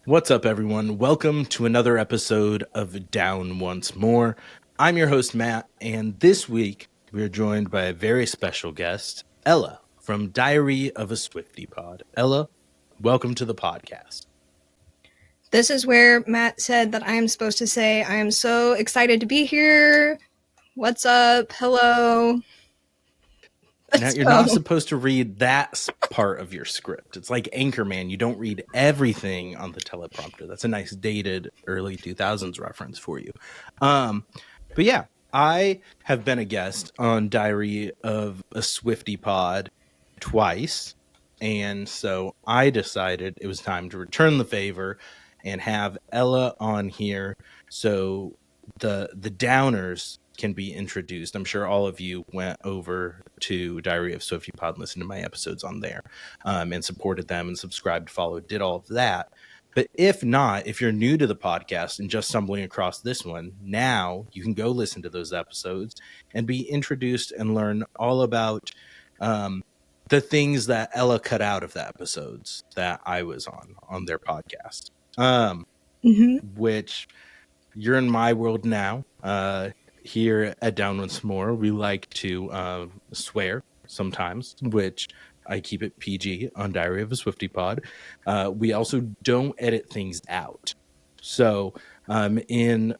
What's up, everyone? Welcome to another episode of Down Once More. I'm your host, Matt, and this week we are joined by a very special guest, Ella, from Diary of a Swiftie Pod. Ella, welcome to the podcast. This is where Matt said that I am supposed to say, I am so excited to be here. What's up? Hello. Now, you're not supposed to read that part of your script. It's like Anchorman. You don't read everything on the teleprompter. That's a nice dated early 2000s reference for you. But yeah, I have been a guest on Diary of a Swiftie Pod twice. And so I decided it was time to return the favor and have Ella on here so the downers can be introduced. I'm sure all of you went over to Diary of Swiftie Pod, listened to my episodes on there, and supported them and subscribed, followed, did all of that. But if not, if you're new to the podcast and just stumbling across this one, now you can go listen to those episodes and be introduced and learn all about the things that Ella cut out of the episodes that I was on their podcast. Which you're in my world now. Here at Down Once More, we like to swear sometimes, which I keep it PG on Diary of a Swiftie Pod. We also don't edit things out. So in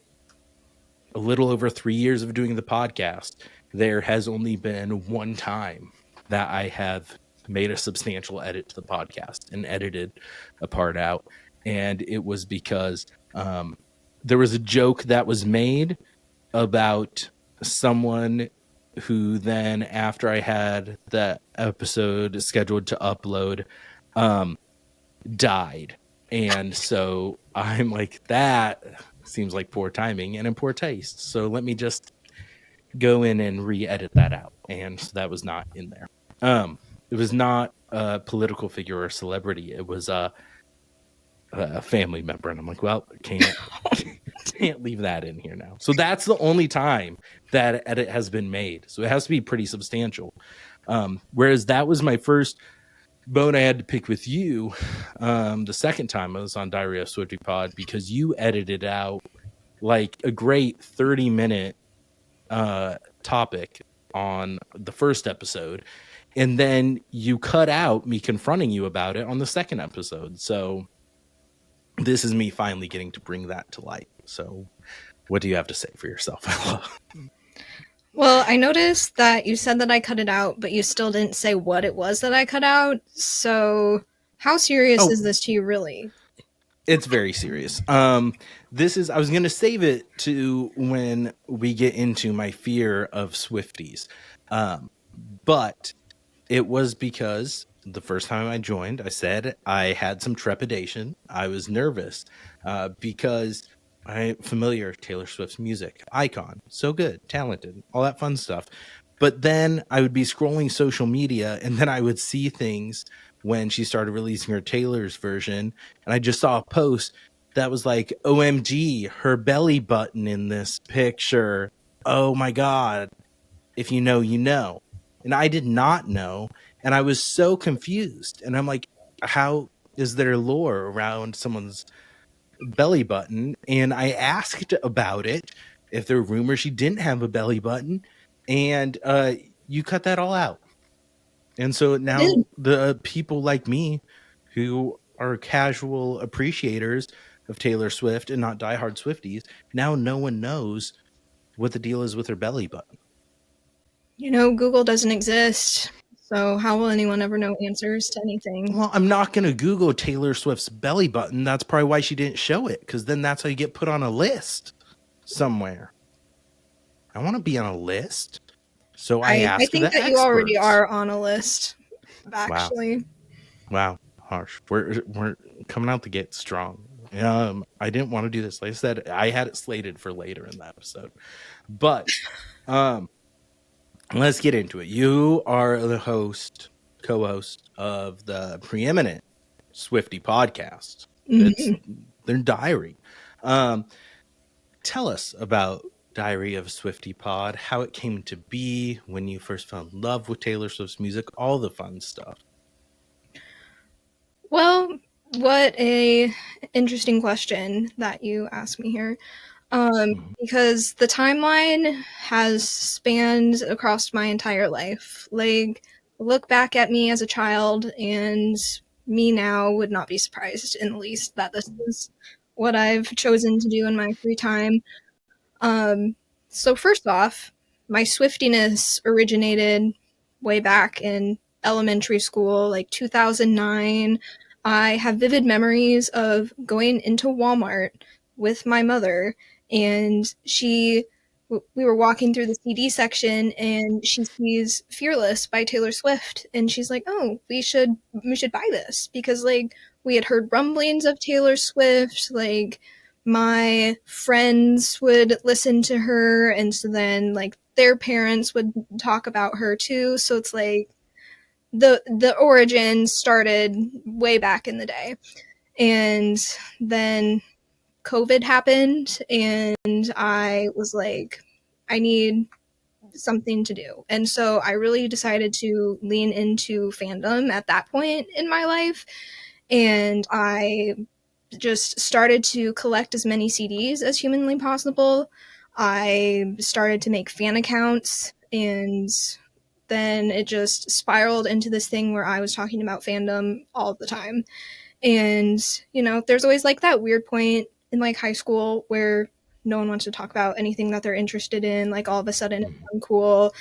a little over 3 years of doing the podcast, there has only been one time that I have made a substantial edit to the podcast and edited a part out. And it was because there was a joke that was made about someone who then, after I had that episode scheduled to upload, died. And so I'm like, that seems like poor timing and in poor taste. So let me just go in and re-edit that out. And so that was not in there. It was not a political figure or celebrity. It was a family member. And I'm like, well, can't leave that in here now. So that's the only time that edit has been made. So it has to be pretty substantial. Whereas that was my first bone I had to pick with you the second time I was on Diary of Swiftie Pod, because you edited out like a great 30-minute topic on the first episode, and then you cut out me confronting you about it on the second episode. So this is me finally getting to bring that to light. So what do you have to say for yourself, Ella? Well, I noticed that you said that I cut it out, but you still didn't say what it was that I cut out. So how serious is this to you, really? It's very serious. This is, I was going to save it to when we get into my fear of Swifties. But it was because the first time I joined, I said I had some trepidation. I was nervous because I'm familiar with Taylor Swift's music. Icon. So good. Talented. All that fun stuff. But then I would be scrolling social media, and then I would see things when she started releasing her Taylor's version, and I just saw a post that was like, OMG, her belly button in this picture. Oh my God. If you know, you know. And I did not know, and I was so confused. And I'm like, how is there lore around someone's belly button? And I asked about it, if there were rumors she didn't have a belly button, and you cut that all out. And so now the people like me who are casual appreciators of Taylor Swift and not diehard Swifties, now no one knows what the deal is with her belly button. You know, Google doesn't exist, so how will anyone ever know answers to anything? Well, I'm not going to Google Taylor Swift's belly button. That's probably why she didn't show it, because then that's how you get put on a list somewhere. I want to be on a list. So I think that experts. You already are on a list, actually. Wow. Harsh. We're coming out the gate strong. I didn't want to do this. Like I said, I had it slated for later in the episode. But let's get into it. You are the co-host of the preeminent Swiftie Podcast. It's their diary. Tell us about Diary of a Swiftie Pod, how it came to be, when you first fell in love with Taylor Swift's music, all the fun stuff. Well, what a interesting question that you asked me here. Mhm. Because the timeline has spanned across my entire life. Like, look back at me as a child, and me now would not be surprised in the least that this is what I've chosen to do in my free time. Um, so first off, my Swiftiness originated way back in elementary school, like 2009. I have vivid memories of going into Walmart with my mother, and we were walking through the CD section, and she sees Fearless by Taylor Swift, and she's like, "Oh, we should buy this," because like we had heard rumblings of Taylor Swift, like my friends would listen to her, and so then like their parents would talk about her too, so it's like the origin started way back in the day. And then COVID happened, and I was like, I need something to do, and so I really decided to lean into fandom at that point in my life, and I just started to collect as many CDs as humanly possible. I started to make fan accounts, and then it just spiraled into this thing where I was talking about fandom all the time. And, there's always like that weird point in like high school where no one wants to talk about anything that they're interested in. Like all of a sudden it's uncool.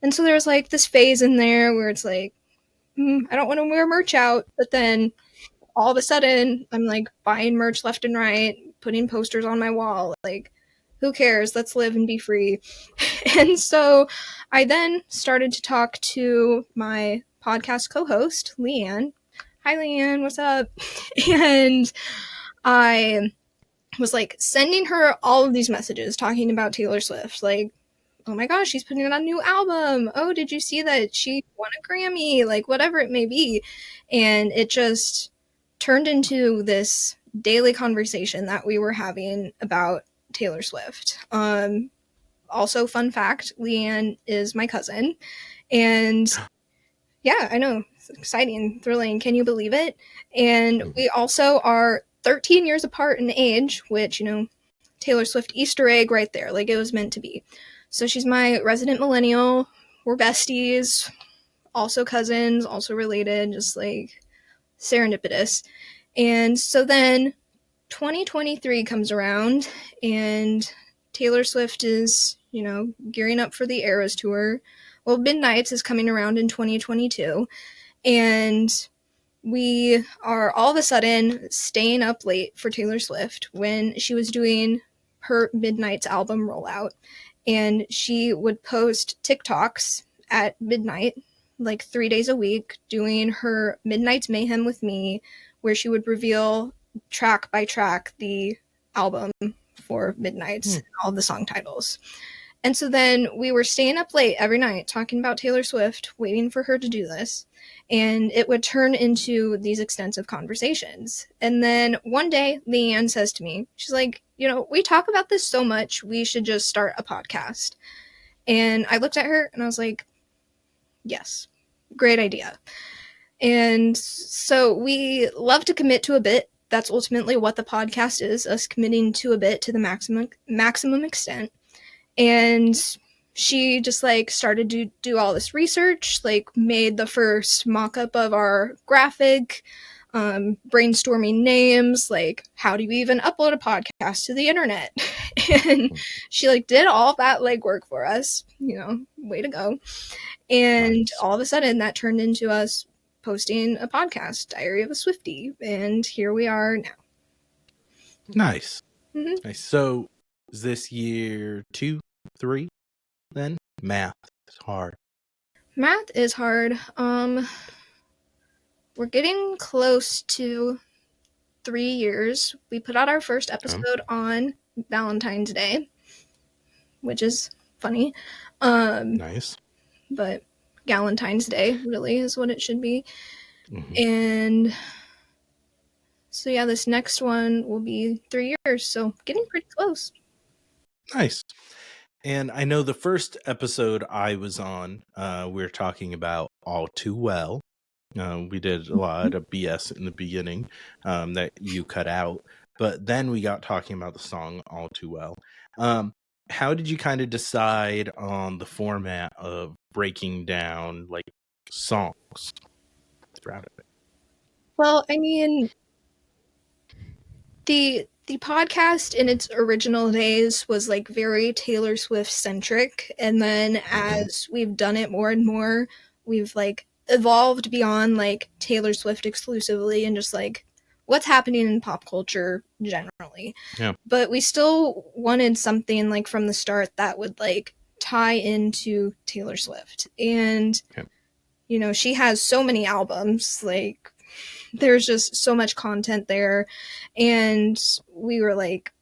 And so there's like this phase in there where it's like, I don't want to wear merch out, but then all of a sudden I'm like buying merch left and right, putting posters on my wall. Like, who cares? Let's live and be free. And so I then started to talk to my podcast co host, Leanne. Hi, Leanne, what's up? And I was like sending her all of these messages talking about Taylor Swift. Like, oh my gosh, she's putting out a new album. Oh, did you see that she won a Grammy? Like, whatever it may be. And it just turned into this daily conversation that we were having about Taylor Swift. Also, fun fact, Leanne is my cousin. And yeah, I know. It's exciting, thrilling. Can you believe it? And we also are 13 years apart in age, which, Taylor Swift Easter egg right there. Like it was meant to be. So she's my resident millennial. We're besties, also cousins, also related, just like serendipitous. And so then 2023 comes around, and Taylor Swift is, gearing up for the Eras tour. Well, Midnights is coming around in 2022, and we are all of a sudden staying up late for Taylor Swift when she was doing her Midnights album rollout. And she would post TikToks at midnight, like 3 days a week, doing her Midnight's Mayhem with me, where she would reveal track by track the album for Midnights and all the song titles. And so then we were staying up late every night talking about Taylor Swift, waiting for her to do this. And it would turn into these extensive conversations. And then one day, Leanne says to me, she's like, we talk about this so much, we should just start a podcast. And I looked at her and I was like, yes, great idea. And so we love to commit to a bit. That's ultimately what the podcast is, us committing to a bit to the maximum extent. And she just like started to do all this research, like made the first mock-up of our graphic, brainstorming names, like how do you even upload a podcast to the internet? And she like did all that legwork for us, way to go. And all of a sudden that turned into us posting a podcast, Diary of a Swiftie, and here we are now. Nice. Mm-hmm. Nice. So is this year 2, 3 then? Math is hard. Math is hard. We're getting close to 3 years. We put out our first episode on Valentine's Day, which is funny. Nice. But Galentine's Day really is what it should be. And so yeah, this next one will be 3 years, so getting pretty close. Nice. And I know the first episode I was on, we were talking about All Too Well, We did a lot of BS in the beginning that you cut out, but then we got talking about the song All Too Well. How did you kind of decide on the format of breaking down like songs throughout it? Well, I mean, the podcast in its original days was like very Taylor Swift centric, and then as we've done it more and more, we've like evolved beyond like Taylor Swift exclusively and just like what's happening in pop culture generally. Yeah. But we still wanted something like from the start that would like tie into Taylor Swift. And you know, she has so many albums, like there's just so much content there, and we were like,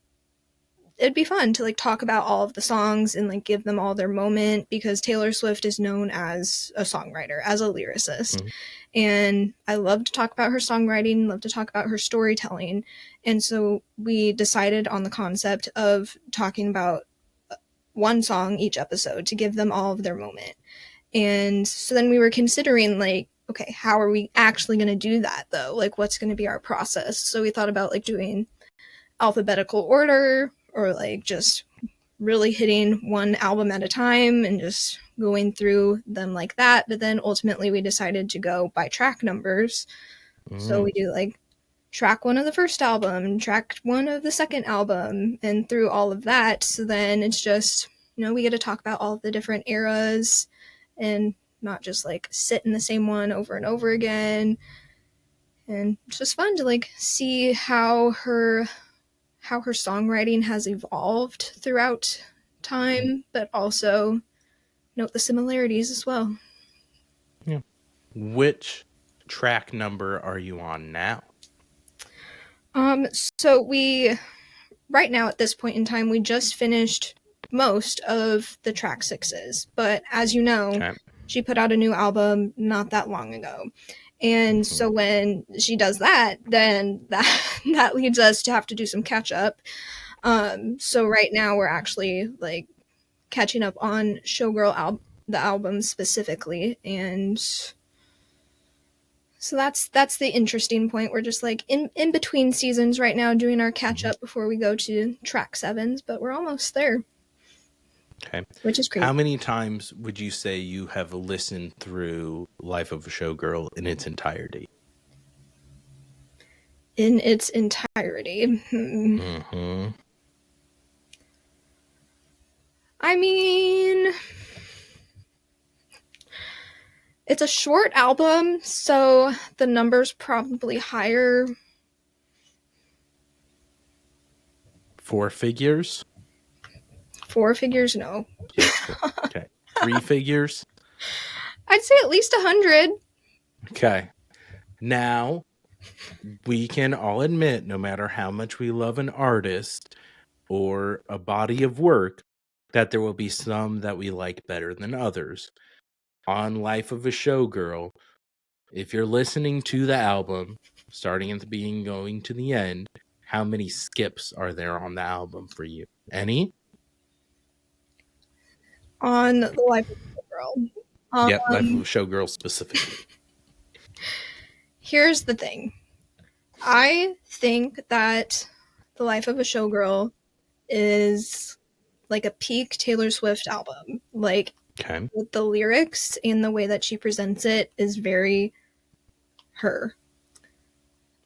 it'd be fun to like talk about all of the songs and like give them all their moment, because Taylor Swift is known as a songwriter, as a lyricist. And I love to talk about her songwriting, love to talk about her storytelling. And so we decided on the concept of talking about one song each episode to give them all of their moment. And so then we were considering like, okay, how are we actually going to do that though? Like, what's going to be our process? So we thought about like doing alphabetical order, or like just really hitting one album at a time and just going through them like that. But then ultimately we decided to go by track numbers. So we do like track 1 of the first album, track 1 of the second album, and through all of that. So then it's just, you know, we get to talk about all of the different eras and not just like sit in the same one over and over again. And it's just fun to like see how her songwriting has evolved throughout time, but also note the similarities as well. Yeah. Which track number are you on now? So we, right now at this point in time, we just finished most of the track 6s, but as you know, she put out a new album not that long ago. And so when she does that, then that leads us to have to do some catch up. So right now we're actually like catching up on Showgirl the album specifically, and so that's the interesting point. We're just like in between seasons right now doing our catch up before we go to track 7s, but we're almost there. Okay. Which is crazy. How many times would you say you have listened through Life of a Showgirl in its entirety? In its entirety. I mean, it's a short album, so the number's probably higher. 4 figures? 4 figures? No. Yes. Okay. 3 figures? I'd say at least 100. Okay. Now, we can all admit, no matter how much we love an artist or a body of work, that there will be some that we like better than others. On Life of a Showgirl, if you're listening to the album, starting at the beginning, going to the end, how many skips are there on the album for you? Any? On the Life of a Showgirl. Yep, Life of a Showgirl specifically. Here's the thing. I think that the Life of a Showgirl is like a peak Taylor Swift album. Like, with the lyrics and the way that she presents it is very her.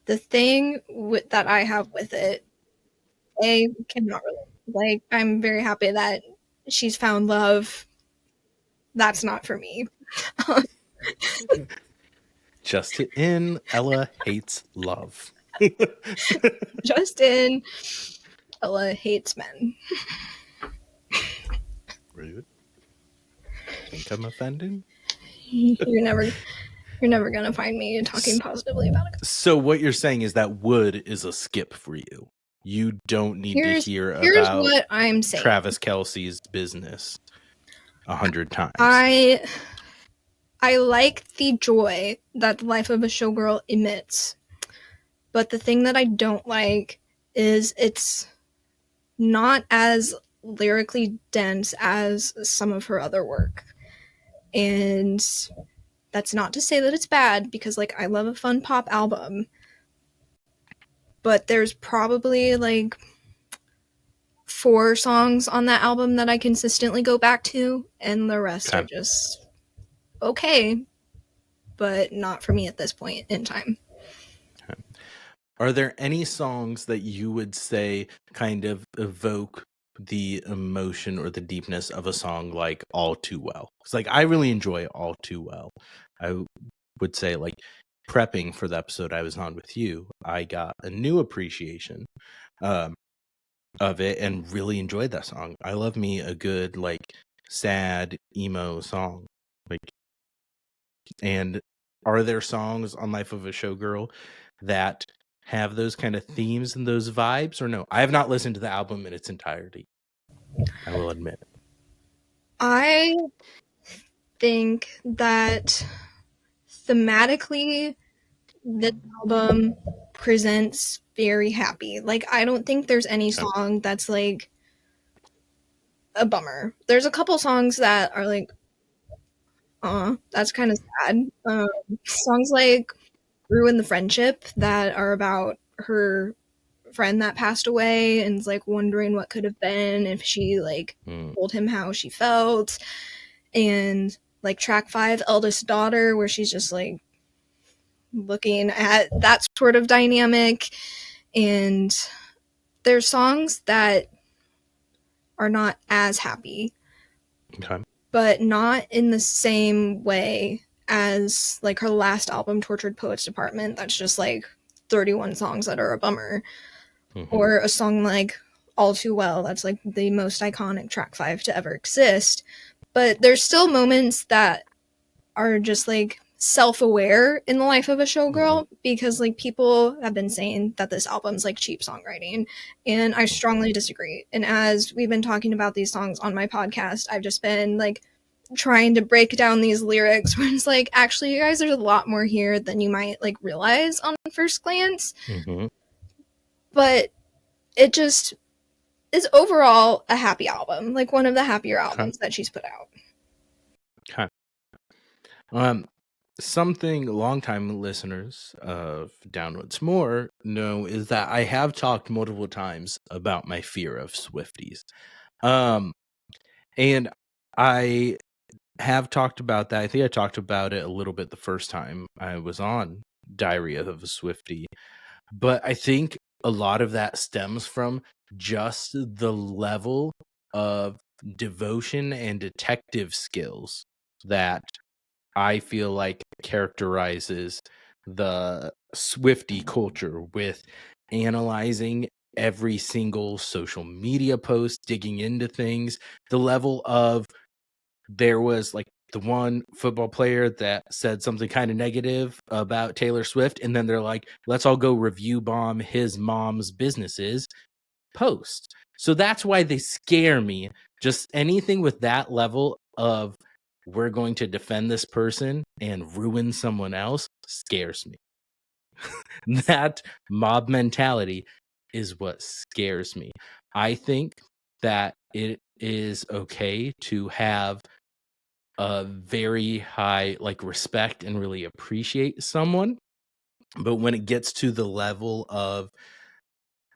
The thing that I have with it, I cannot relate. Like, I'm very happy that she's found love. That's not for me. Just in, Ella hates love. Just in, Ella hates men. Rude. Think I'm offended? You're never gonna find me talking positively about it. So what you're saying is that Wood is a skip for you. You don't need to hear about what I'm saying. Travis Kelce's business 100 times. I like the joy that the Life of a Showgirl emits. But the thing that I don't like is it's not as lyrically dense as some of her other work. And That's not to say that it's bad, because like I love a fun pop album, but there's probably like 4 songs on that album that I consistently go back to, and the rest are Okay. just okay, but not for me at this point in time. Are there any songs that you would say kind of evoke the emotion or the deepness of a song like All Too Well? Because like I really enjoy All Too Well. I would say like prepping for the episode I was on with you, I got a new appreciation um, of it and really enjoyed that song. I love me a good like sad emo song. Like, and are there songs on Life of a Showgirl that have those kind of themes and those vibes, or no? I have not listened to the album in its entirety, I will admit. I think that thematically, this album presents very happy. Like, I don't think there's any Okay. song that's like a bummer. There's a couple songs that are like, that's kind of sad. Songs like Ruin the Friendship, that are about her friend that passed away and is like wondering what could have been if she like told him how she felt. And like track 5, Eldest Daughter, where she's just like looking at that sort of dynamic. And there's songs that are not as happy, Okay. but not in the same way as like her last album, Tortured Poets Department, that's just like 31 songs that are a bummer. Mm-hmm. Or a song like All Too Well, that's like the most iconic track 5 to ever exist. But there's still moments that are just like self-aware in the life of a showgirl, because like people have been saying that this album's like cheap songwriting, and I strongly disagree. And as we've been talking about these songs on my podcast, I've just been like trying to break down these lyrics when it's like, actually, you guys, there's a lot more here than you might like realize on first glance. Mm-hmm. But it just is overall a happy album, like one of the happier albums that she's put out. Okay. Something longtime listeners of Down Once More know is that I have talked multiple times about my fear of Swifties. And I have talked about that. I think I talked about it a little bit the first time I was on Diary of a Swiftie. But I think a lot of that stems from just the level of devotion and detective skills that I feel like characterizes the Swiftie culture, with analyzing every single social media post, digging into things, the level of, there was like the one football player that said something kind of negative about Taylor Swift, and then they're like, let's all go review bomb his mom's businesses post. So that's why they scare me. Just anything with that level of, we're going to defend this person and ruin someone else, scares me. That mob mentality is what scares me. I think that it is okay to have a very high like respect and really appreciate someone, but when it gets to the level of,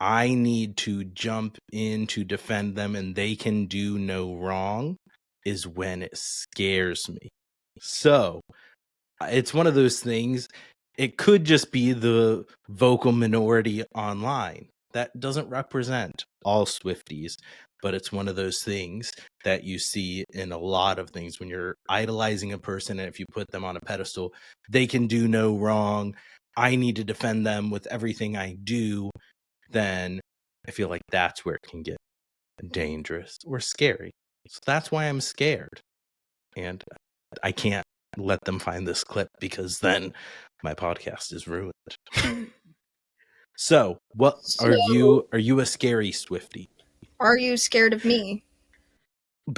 I need to jump in to defend them and they can do no wrong, is when it scares me. So it's one of those things. It could just be the vocal minority online that doesn't represent all Swifties, but it's one of those things that you see in a lot of things when you're idolizing a person, and if you put them on a pedestal, they can do no wrong, I need to defend them with everything I do, then I feel like that's where it can get dangerous or scary. So that's why I'm scared. And I can't let them find this clip, because then my podcast is ruined. So, what So, are you a scary Swiftie? are you scared of me?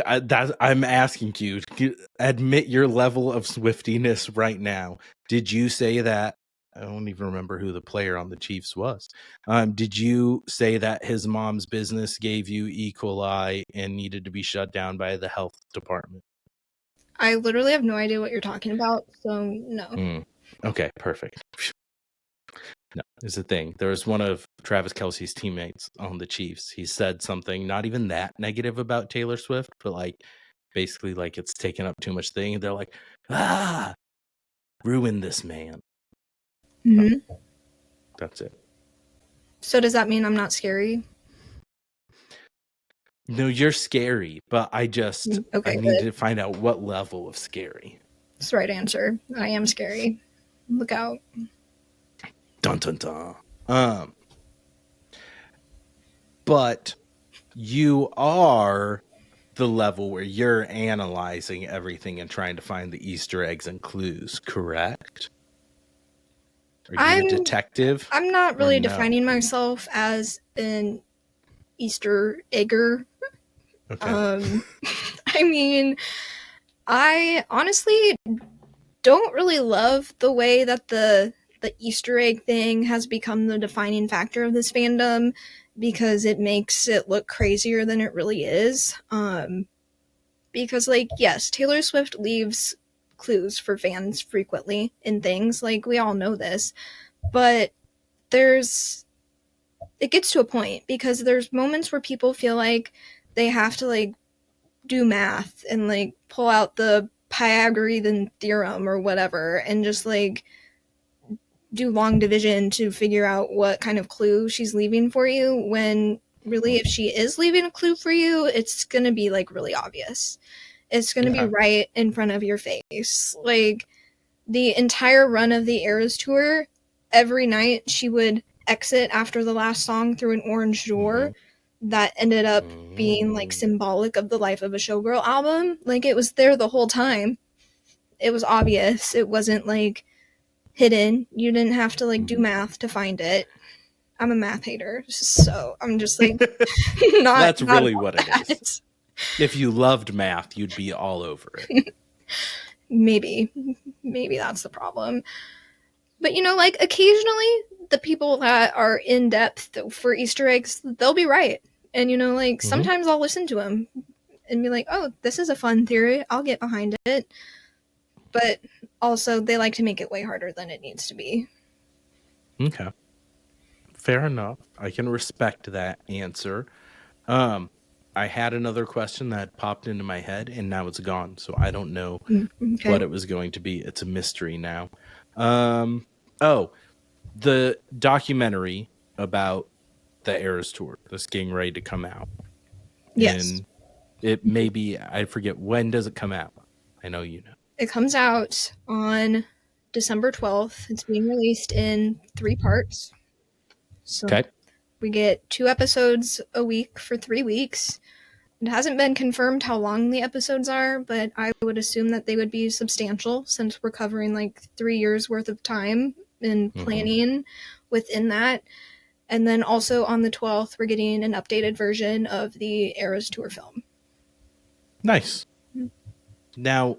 I'm asking you to admit your level of Swiftiness right now. Did you say that? I don't even remember who the player on the Chiefs was. Did you say that his mom's business gave you E. coli and needed to be shut down by the health department? I literally have no idea what you're talking about, so no. Okay, perfect. No, it's the thing. There was one of Travis Kelce's teammates on the Chiefs. He said something not even that negative about Taylor Swift, but like basically like it's taken up too much thing. And they're like, ruin this man. Mm-hmm. That's it. So does that mean I'm not scary? No, you're scary, but I Okay, need good. to find out what level of scary. That's the right answer. I am scary. Look out. Dun dun dun. But you are the level where you're analyzing everything and trying to find the Easter eggs and clues, correct? Are you a detective? I'm not really no? defining myself as an Easter egger. Okay. I mean, I honestly don't really love the way that the Easter egg thing has become the defining factor of this fandom, because it makes it look crazier than it really is. Because like, yes, Taylor Swift leaves clues for fans frequently in things, like we all know this, but it gets to a point because there's moments where people feel like they have to like do math and like pull out the Pythagorean theorem or whatever and just like do long division to figure out what kind of clue she's leaving for you, when really if she is leaving a clue for you, it's going to be like really obvious. It's going to be right in front of your face. Like the entire run of the Eras tour, every night she would exit after the last song through an orange door that ended up being like symbolic of the Life of a Showgirl album. Like it was there the whole time. It was obvious. It wasn't like hidden. You didn't have to like do math to find it. I'm a math hater, so I'm just like not. That's not really what it is. If you loved math, you'd be all over it. Maybe that's the problem. But you know, like occasionally the people that are in depth for Easter eggs, they'll be right. And you know, like sometimes I'll listen to them and be like, "Oh, this is a fun theory. I'll get behind it." But also, they like to make it way harder than it needs to be. Okay. Fair enough. I can respect that answer. I had another question that popped into my head and now it's gone. So I don't know what it was going to be. It's a mystery now. The documentary about the Eras tour that's getting ready to come out. Yes. And it may be, I forget, when does it come out? I know you know. It comes out on December 12th. It's being released in 3 parts. So we get 2 episodes a week for 3 weeks. It hasn't been confirmed how long the episodes are, but I would assume that they would be substantial since we're covering like 3 years worth of time in planning within that. And then also on the 12th, we're getting an updated version of the Eras Tour film. Nice. Now,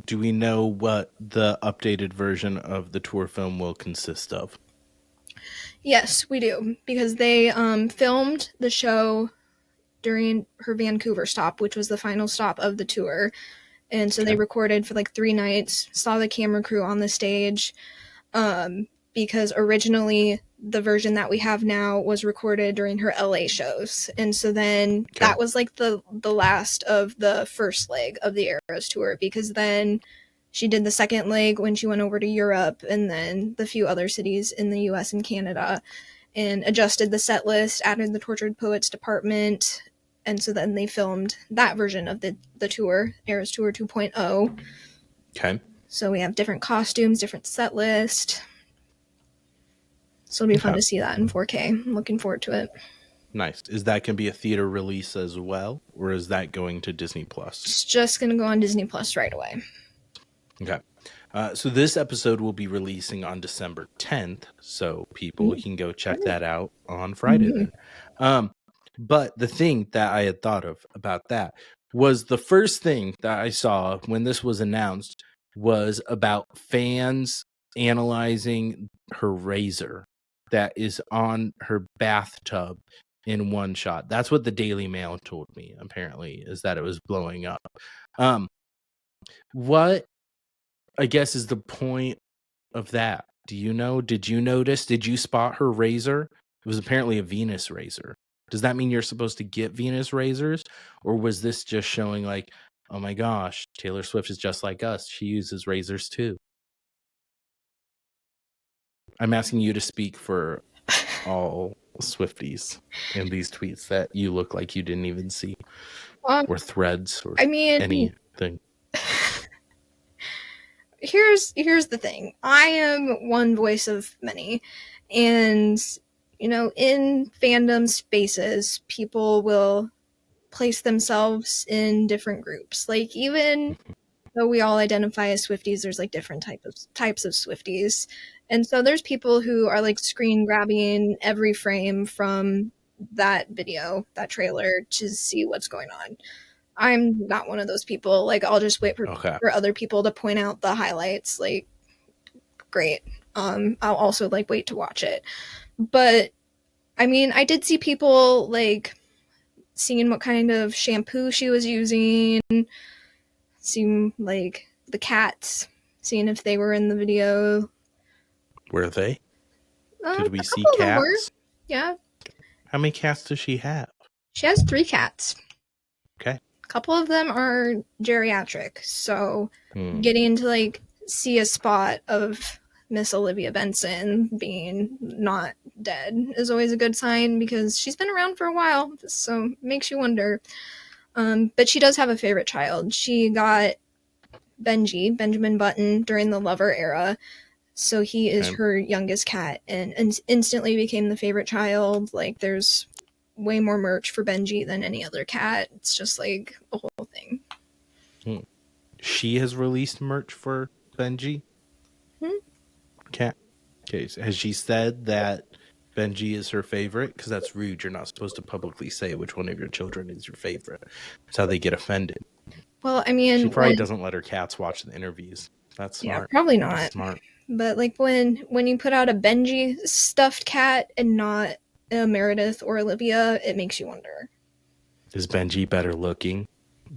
do we know what the updated version of the tour film will consist of? Yes, we do, because they filmed the show during her Vancouver stop, which was the final stop of the tour. And so they recorded for like 3 nights, saw the camera crew on the stage, because originally the version that we have now was recorded during her LA shows. And so then that was like the last of the first leg of the Eras tour, because then she did the second leg when she went over to Europe and then the few other cities in the US and Canada, and adjusted the set list, added the Tortured Poets department. And so then they filmed that version of the tour, Eras Tour 2.0. Okay. So we have different costumes, different set list. So it'll be fun to see that in 4K. I'm looking forward to it. Nice. Is that going to be a theater release as well, or is that going to Disney Plus? It's just going to go on Disney Plus right away. Okay. So this episode will be releasing on December 10th, so people can go check that out on Friday then. But the thing that I had thought of about that was the first thing that I saw when this was announced was about fans analyzing her razor that is on her bathtub in one shot. That's what the Daily Mail told me, apparently, is that it was blowing up. What, I guess, is the point of that? Do you know? Did you notice? Did you spot her razor? It was apparently a Venus razor. Does that mean you're supposed to get Venus razors? Or was this just showing like, oh my gosh, Taylor Swift is just like us. She uses razors too. I'm asking you to speak for all Swifties in these tweets that you look like you didn't even see, or threads, or I mean, anything. here's the thing. I am one voice of many, and in fandom spaces, people will place themselves in different groups. Like, even though we all identify as Swifties, there's like different types of Swifties. And so there's people who are like screen grabbing every frame from that video, that trailer, to see what's going on. I'm not one of those people. Like, I'll just wait for other people to point out the highlights. Like, great. I'll also like wait to watch it. But I mean, I did see people like seeing what kind of shampoo she was using, seeing like the cats, seeing if they were in the video. Were they? Did we see of them were. cats? Yeah. How many cats does she have? She has 3 cats. Okay. A couple of them are geriatric, so getting to like see a spot of Miss Olivia Benson being not dead is always a good sign, because she's been around for a while, so it makes you wonder. But she does have a favorite child. She got Benjamin Button, during the Lover era. So he is her youngest cat, and instantly became the favorite child. Like, there's way more merch for Benji than any other cat. It's just like a whole thing. She has released merch for Benji? Cat. Okay. So has she said that Benji is her favorite? Because that's rude. You're not supposed to publicly say which one of your children is your favorite. That's how they get offended. Well, I mean, she probably doesn't let her cats watch the interviews. That's smart. Yeah, probably not. That's smart. But like when you put out a Benji stuffed cat and not a Meredith or Olivia, it makes you wonder. Is Benji better looking?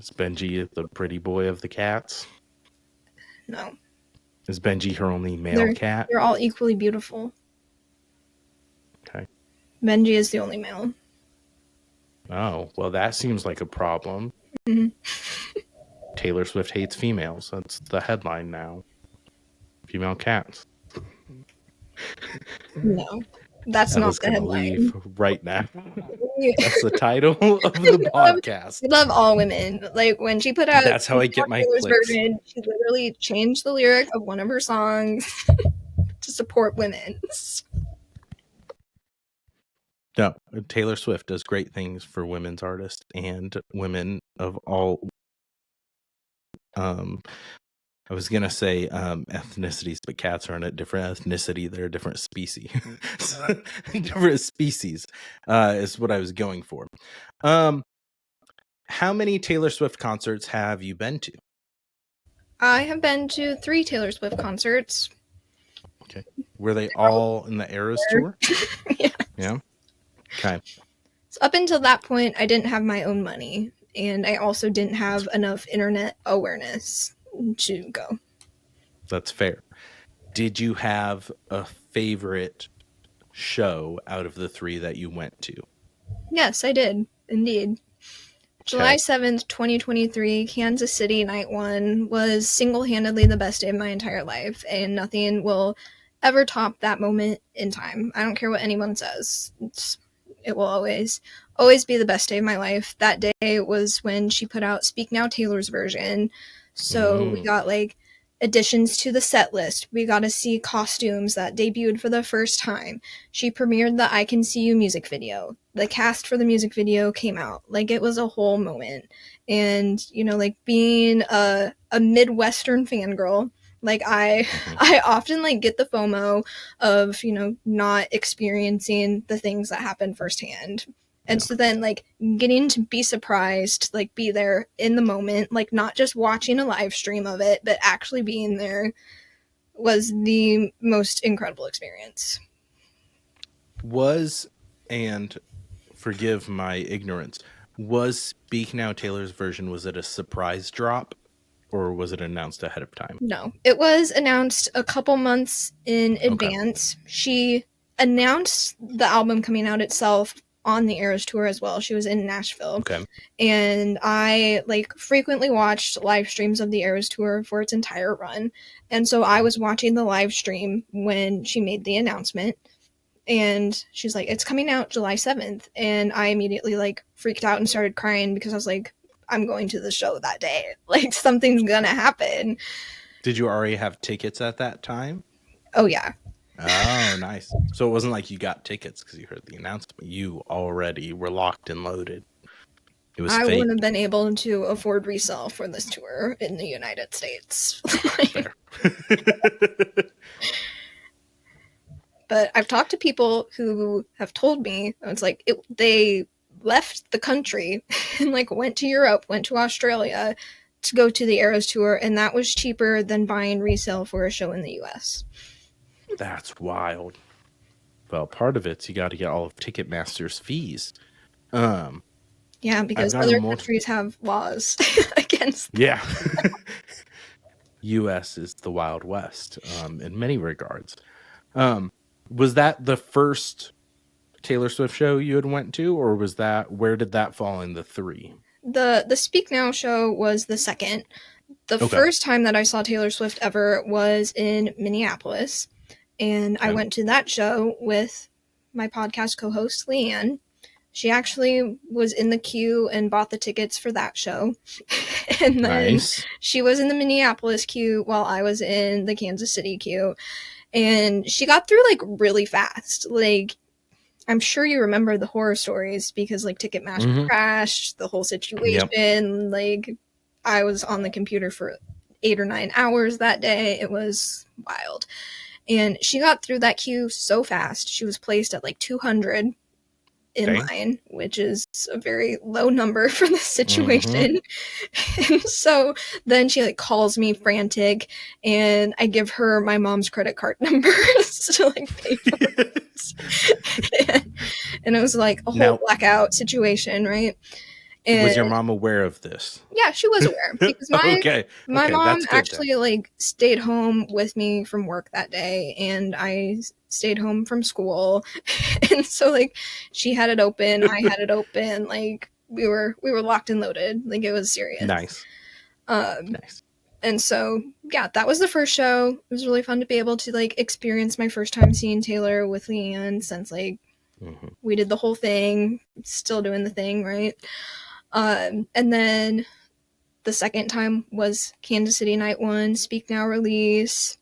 Is Benji the pretty boy of the cats? No. Is Benji her only male cat? They're all equally beautiful. Okay. Benji is the only male. Oh, well, that seems like a problem. Taylor Swift hates females. That's the headline now. Female cats. No, that's not the headline. Leave right now. That's the title of the podcast. We love all women. Like, when she put out That's how I get my clicks. Version, she literally changed the lyric of one of her songs to support women. No, Taylor Swift does great things for women's artists and women of all I was gonna say ethnicities, but cats aren't a different ethnicity; they're a different species. Different species is what I was going for. How many Taylor Swift concerts have you been to? I have been to 3 Taylor Swift concerts. Okay, were they all in the Eras tour? Yes. Yeah. Okay. So up until that point, I didn't have my own money, and I also didn't have enough internet awareness to go. That's fair. Did you have a favorite show out of the 3 that you went to? Yes, I did. Indeed. Okay. July 7th, 2023, Kansas City Night 1 was single-handedly the best day of my entire life, and nothing will ever top that moment in time. I don't care what anyone says. It will always be the best day of my life. That day was when she put out Speak Now Taylor's version. So we got like additions to the set list. We got to see costumes that debuted for the first time. She premiered the I Can See You music video. The cast for the music video came out. Like, it was a whole moment. And, like, being a Midwestern fangirl, like, I often like get the FOMO of, not experiencing the things that happen firsthand. And so then, like, getting to be surprised, like, be there in the moment, like, not just watching a live stream of it, but actually being there, was the most incredible experience. And forgive my ignorance, was Speak Now Taylor's version, was it a surprise drop? or was it announced ahead of time? No, it was announced a couple months in advance. Okay. She announced the album coming out itself on the Eras tour as well. She was in Nashville. Okay. And I frequently watched live streams of the Eras tour for its entire run. And so I was watching the live stream when she made the announcement. And she's like, it's coming out July 7th. And I immediately freaked out and started crying because I was like, I'm going to the show that day. Something's gonna happen. Did you already have tickets at that time? Oh, yeah. Oh, nice. So it wasn't like you got tickets because you heard the announcement. You already were locked and loaded. It was fake. Wouldn't have been able to afford resale for this tour in the United States. Fair. But I've talked to people who have told me, it's they left the country and went to Europe, went to Australia to go to the Eras tour, and that was cheaper than buying resale for a show in the US. That's wild. Well, part of it's you got to get all of Ticketmaster's fees. Yeah, because other countries have laws against that. Yeah. US is the Wild West in many regards. Was that the first Taylor Swift show you had went to, or was that, where did that fall in the three? The Speak Now show was the second. The first time that I saw Taylor Swift ever was in Minneapolis, and I went to that show with my podcast co-host Leanne. She actually was in the queue and bought the tickets for that show. And then she was in the Minneapolis queue while I was in the Kansas City queue. And she got through really fast. I'm sure you remember the horror stories because Ticketmaster crashed, the whole situation. Yep. I was on the computer for 8 or 9 hours that day. It was wild. And she got through that queue so fast. She was placed at 200 in line, which is a very low number for this situation. And so then she calls me frantic, and I give her my mom's credit card numbers to pay for it. And it was a whole blackout situation, right? And was your mom aware of this? Yeah, she was aware because my mom actually stayed home with me from work that day, and I stayed home from school, and so she had it open, I had it open, we were locked and loaded, it was serious. Nice. Nice. And so yeah, that was the first show. It was really fun to be able to experience my first time seeing Taylor with Leanne since we did the whole thing, still doing the thing, right? And then the second time was Kansas City Night 1, Speak Now release.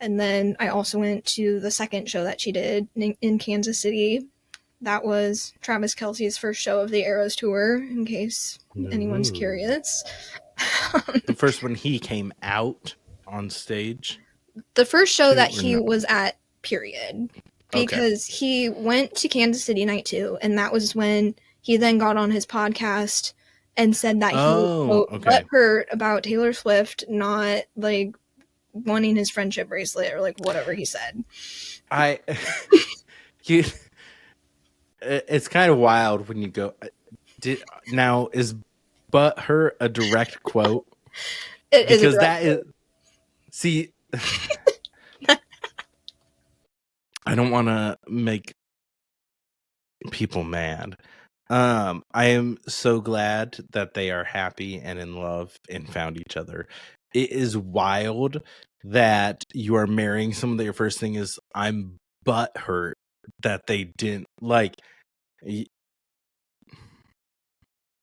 And then I also went to the second show that she did in Kansas City. That was Travis Kelce's first show of the Eras tour, in case anyone's curious. The first one he came out on stage? The first show that he was at, period. Because he went to Kansas City Night 2, and that was when he then got on his podcast and said that he was butthurt about Taylor Swift not wanting his friendship bracelet or whatever he said. It's kind of wild when you go. Now is butthurt a direct quote? It is because that quote. See. I don't want to make people mad. I am so glad that they are happy and in love and found each other. It is wild that you are marrying someone that your first thing is, I'm butthurt that they didn't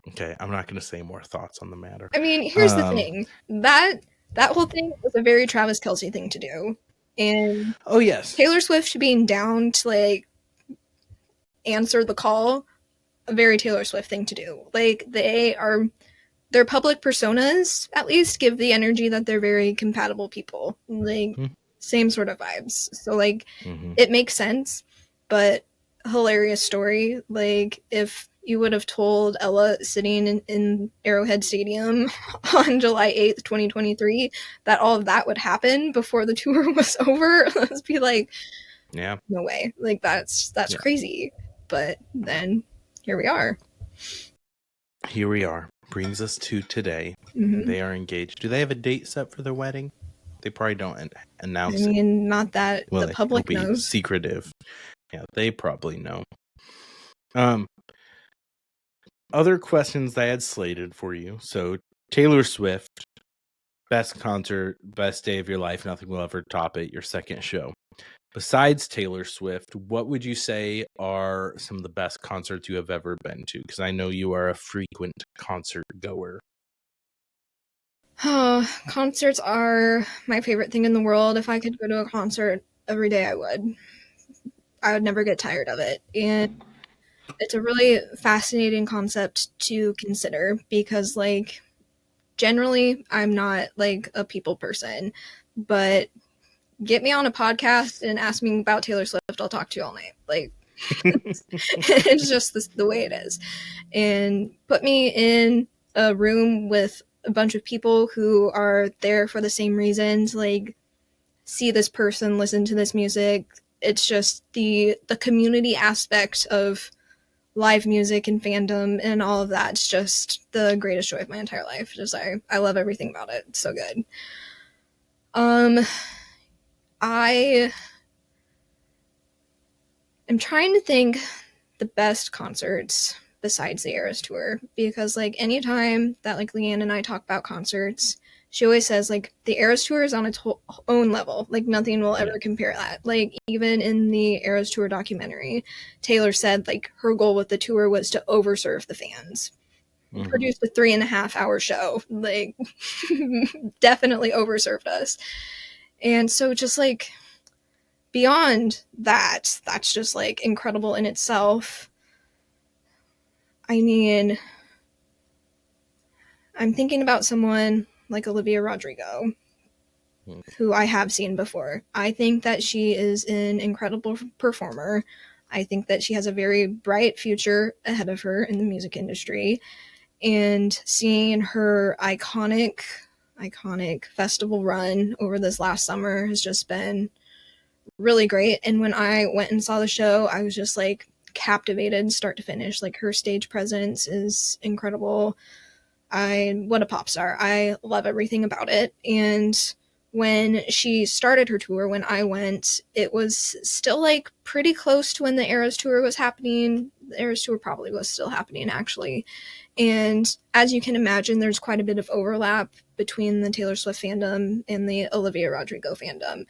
Okay, I'm not going to say more thoughts on the matter. I mean, here's the thing. That whole thing was a very Travis Kelce thing to do. And Taylor Swift being down to answer the call, a very Taylor Swift thing to do. Their public personas at least give the energy that they're very compatible people. Same sort of vibes. So it makes sense, but hilarious story. If you would have told Ella sitting in Arrowhead Stadium on July 8th, 2023, that all of that would happen before the tour was over, let's be no way. That's crazy. But then here we are. brings us to today. Mhm. They are engaged. Do they have a date set for their wedding? They probably don't I announce it. mean, not that Well, the it'll public be knows. secretive. Yeah, they probably know. Other questions I had slated for you. So, Taylor Swift, best concert, best day of your life. Nothing will ever top it. Your second show. Besides Taylor Swift, what would you say are some of the best concerts you have ever been to? Because I know you are a frequent concert goer. Oh, concerts are my favorite thing in the world. If I could go to a concert every day, I would. I would never get tired of it. And it's a really fascinating concept to consider because, like, generally, I'm not like a people person, but get me on a podcast and ask me about Taylor Swift, I'll talk to you all night. Like, it's just the way it is. And put me in a room with a bunch of people who are there for the same reasons, like see this person, listen to this music. It's just the community aspect of live music and fandom and all of that. It's just the greatest joy of my entire life. Just I love everything about it. It's so good. I am trying to think the best concerts besides the Eras tour because like anytime that like Leanne and I talk about concerts, she always says like the Eras tour is on its own level. Like nothing will ever compare that. Like even in the Eras tour documentary, Taylor said like her goal with the tour was to overserve the fans. Mm-hmm. Produced a 3.5-hour show. Like definitely overserved us. And so just like beyond that, that's just like incredible in itself. I mean, I'm thinking about someone like Olivia Rodrigo, who I have seen before. I think that she is an incredible performer. I think that she has a very bright future ahead of her in the music industry. And seeing her iconic festival run over this last summer has just been really great. And when I went and saw the show, I was just like captivated start to finish. Like her stage presence is incredible. What a pop star. I love everything about it. And when she started her tour, when I went, it was still like pretty close to when the Eras tour was happening. The Eras tour probably was still happening actually. And as you can imagine, there's quite a bit of overlap between the Taylor Swift fandom and the Olivia Rodrigo fandom.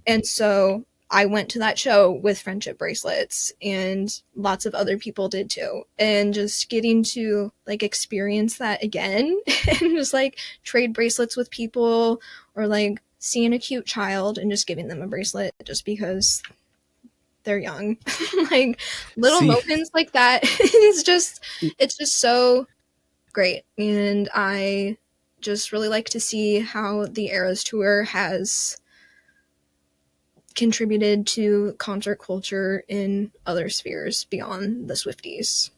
And so I went to that show with friendship bracelets and lots of other people did too. And just getting to like experience that again and just like trade bracelets with people or like seeing a cute child and just giving them a bracelet just because they're young. Like little moments like that it's just so great. And I just really like to see how the Eras tour has contributed to concert culture in other spheres beyond the Swifties.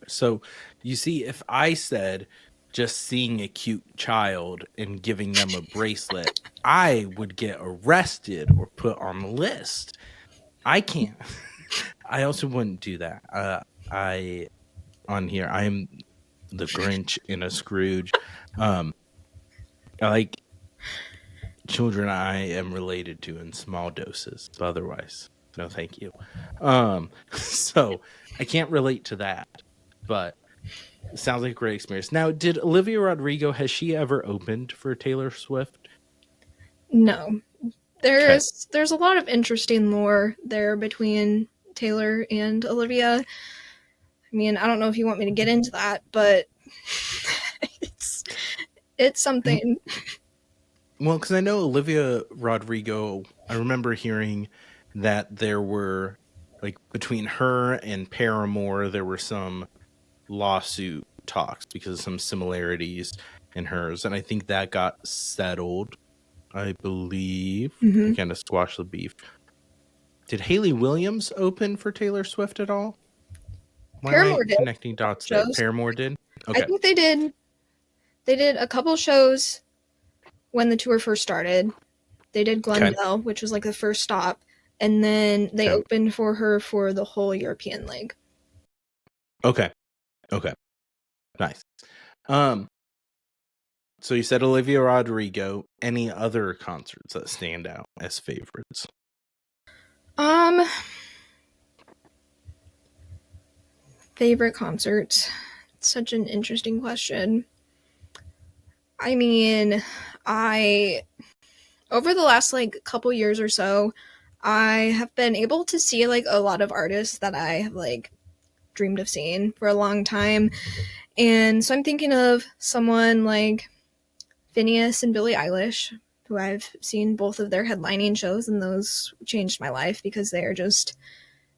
So you see, if I said just seeing a cute child and giving them a bracelet, I would get arrested or put on the list. I can't. I also wouldn't do that. I am the Grinch in a Scrooge. I like children I am related to in small doses. But otherwise, no thank you. So I can't relate to that. But it sounds like a great experience. Now, did Olivia Rodrigo, has she ever opened for Taylor Swift? No. There's a lot of interesting lore there between Taylor and Olivia. I mean, I don't know if you want me to get into that, but it's something. Well, because I know Olivia Rodrigo, I remember hearing that there were, like, between her and Paramore, there were some lawsuit talks because of some similarities in hers. And I think that got settled, I believe. Mm-hmm. Kind of squash the beef. Did Hayley Williams open for Taylor Swift at all? Why Paramore am I connecting dots there? Paramore did? Okay. I think they did. They did a couple shows when the tour first started. They did Glendale, which was like the first stop, and then they opened for her for the whole European leg. Okay. Nice. So you said Olivia Rodrigo. Any other concerts that stand out as favorites? Favorite concerts? Such an interesting question. I mean, over the last like couple years or so, I have been able to see like a lot of artists that I have like dreamed of seeing for a long time. And so I'm thinking of someone like Phineas and Billie Eilish, who I've seen both of their headlining shows, and those changed my life because they are just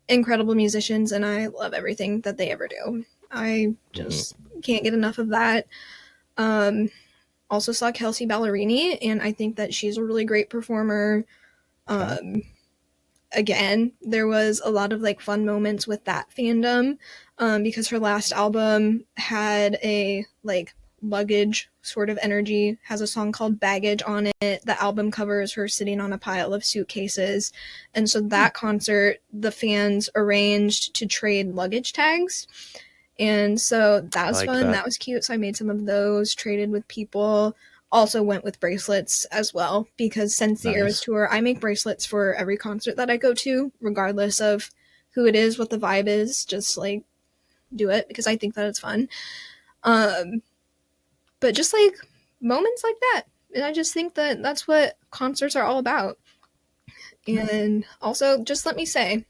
incredible musicians, and I love everything that they ever do. I just can't get enough of that. Also saw Kelsey Ballerini, and I think that she's a really great performer. Again, there was a lot of like fun moments with that fandom, because her last album had a like luggage sort of energy, has a song called Baggage on it. The album cover is her sitting on a pile of suitcases. And so that concert, the fans arranged to trade luggage tags. And so that was fun. That was cute. So I made some of those, traded with people. Also went with bracelets as well, because since the Eras Tour, I make bracelets for every concert that I go to, regardless of who it is, what the vibe is. Just like do it because I think that it's fun. But just like moments like that, and I just think that that's what concerts are all about. And also, just let me say,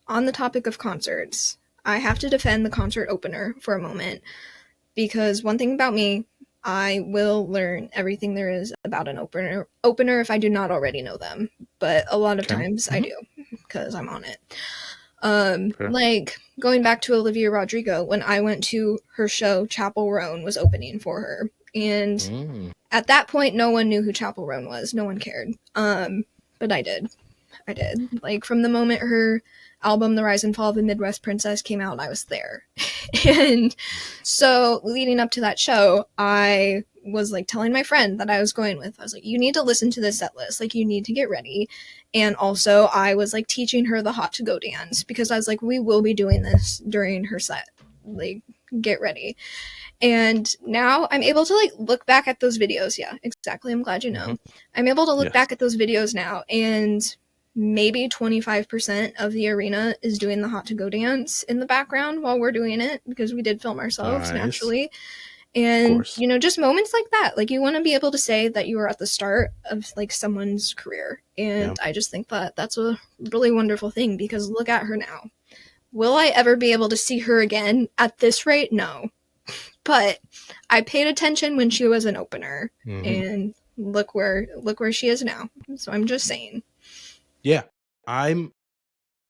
on the topic of concerts, I have to defend the concert opener for a moment, because one thing about me, I will learn everything there is about an opener if I do not already know them. But a lot of times I do, because I'm on it. Like going back to Olivia Rodrigo, when I went to her show, Chapel Roan was opening for her. And at that point, no one knew who Chapel Roan was. No one cared. But I did. Like from the moment her album, The Rise and Fall of the Midwest Princess, came out, I was there. And so leading up to that show, I was like telling my friend that I was going with, I was like, you need to listen to this set list. Like, you need to get ready. And also I was like teaching her the hot to go dance, because I was like, we will be doing this during her set. Like, get ready. And now I'm able to like look back at those videos. Yeah, exactly. I'm glad you know. I'm able to look back at those videos now, and maybe 25% of the arena is doing the hot to go dance in the background while we're doing it, because we did film ourselves naturally. And, you know, just moments like that. Like, you want to be able to say that you were at the start of like someone's career. And I just think that that's a really wonderful thing, because look at her now. Will I ever be able to see her again at this rate? No. But I paid attention when she was an opener, and look where she is now. So I'm just saying. Yeah, I'm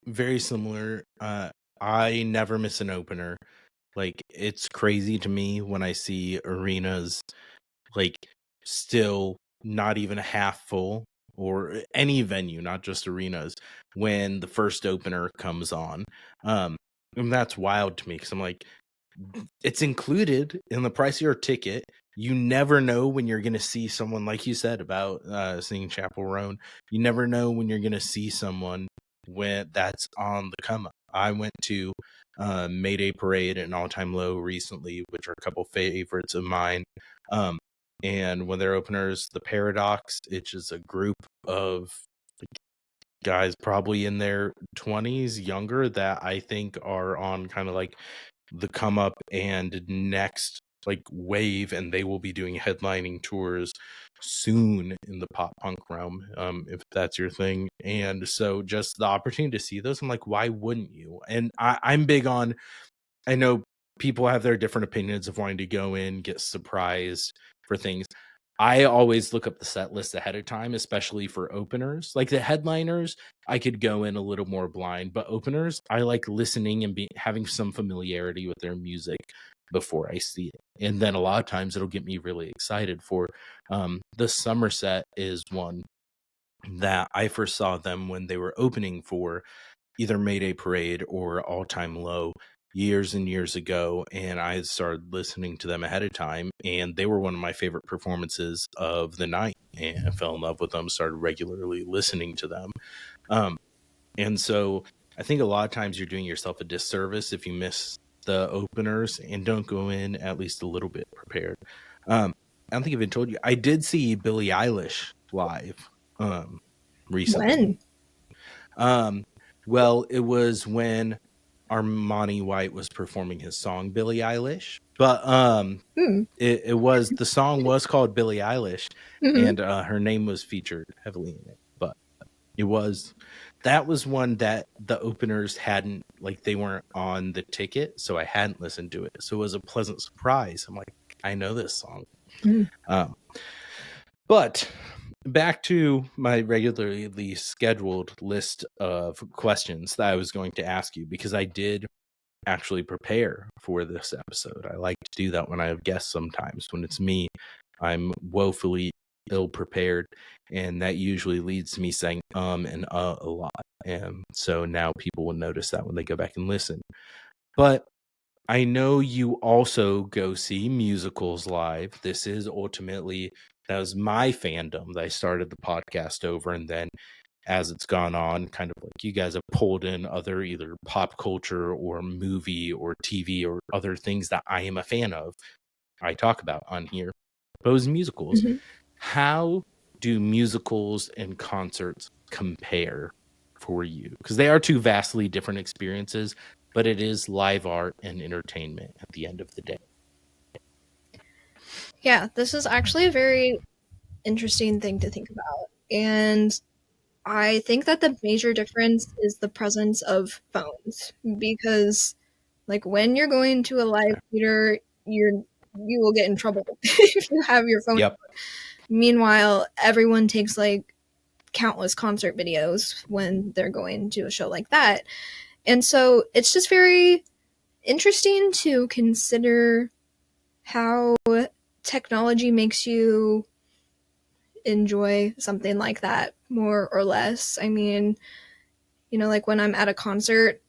very similar. I never miss an opener. Like, it's crazy to me when I see arenas like still not even half full, or any venue, not just arenas, when the first opener comes on. And that's wild to me, because I'm like, it's included in the price of your ticket. You never know when you're going to see someone, like you said about seeing Chapel Roan. You never know when you're going to see someone when that's on the come up. I went to Mayday Parade and All Time Low recently, which are a couple favorites of mine. And when their openers, The Paradox, it's just a group of guys probably in their 20s, younger, that I think are on kind of like the come up and next like wave, and they will be doing headlining tours soon in the pop punk realm, if that's your thing. And so just the opportunity to see those, I'm like, why wouldn't you? And I'm big on, I know people have their different opinions of wanting to go in, get surprised for things. I always look up the set list ahead of time, especially for openers. Like the headliners, I could go in a little more blind, but openers, I like listening and having some familiarity with their music before I see it. And then a lot of times it'll get me really excited for the Somerset is one that I first saw them when they were opening for either Mayday Parade or All Time Low years and years ago, and I started listening to them ahead of time, and they were one of my favorite performances of the night, and I fell in love with them, started regularly listening to them. And so I think a lot of times you're doing yourself a disservice if you miss the openers and don't go in at least a little bit prepared. I don't think I've even told you. I did see Billie Eilish live recently. When? Well, it was when Armani White was performing his song Billie Eilish, but it was, the song was called Billie Eilish, Mm-hmm. and her name was featured heavily in it. But that was one that the openers hadn't, like, they weren't on the ticket, so I hadn't listened to it. So it was a pleasant surprise. I'm like, I know this song. But back to my regularly scheduled list of questions that I was going to ask you, because I did actually prepare for this episode. I like to do that when I have guests sometimes. When it's me, I'm woefully ill prepared, and that usually leads to me saying and a lot. And so now people will notice that when they go back and listen. But I know you also go see musicals live. This is ultimately, that was my fandom that I started the podcast over. And then as it's gone on, kind of like you guys have pulled in other either pop culture or movie or TV or other things that I am a fan of, I talk about on here. Those musicals. Mm-hmm. How do musicals and concerts compare for you? Because they are two vastly different experiences, but it is live art and entertainment at the end of the day. Yeah, this is actually a very interesting thing to think about. And I think that the major difference is the presence of phones. Because, like, when you're going to a live Okay. theater, you will get in trouble if you have your phone. Yep. Meanwhile, everyone takes like countless concert videos when they're going to a show like that. And so it's just very interesting to consider how technology makes you enjoy something like that more or less. I mean, like when I'm at a concert,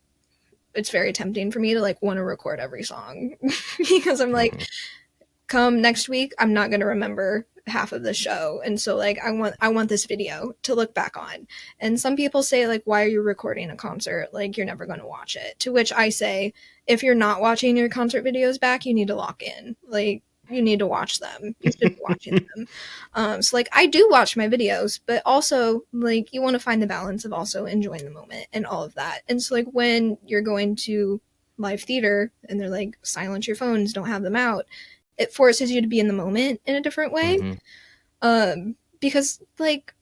it's very tempting for me to like want to record every song because I'm like, come next week, I'm not going to remember half of the show. And so like I want this video to look back on. And some people say like, why are you recording a concert? Like you're never going to watch it. To which I say, if you're not watching your concert videos back, you need to lock in. Like you need to watch them. You should be watching them. So like I do watch my videos, but also like you want to find the balance of also enjoying the moment and all of that. And so like when you're going to live theater and they're like silence your phones, don't have them out, it forces you to be in the moment in a different way. Because like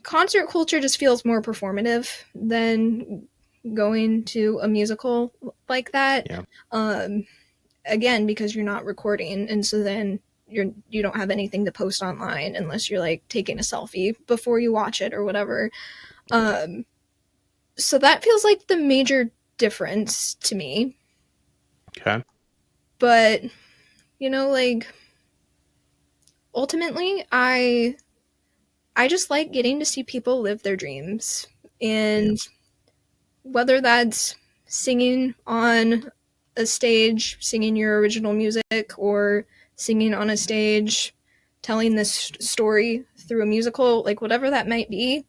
concert culture just feels more performative than going to a musical like that. Yeah. Again, because you're not recording, and so then you don't have anything to post online unless you're like taking a selfie before you watch it or whatever. So that feels like the major difference to me. Okay. But like ultimately I just like getting to see people live their dreams. And whether that's singing on a stage, singing your original music, or singing on a stage, telling this story through a musical, like whatever that might be,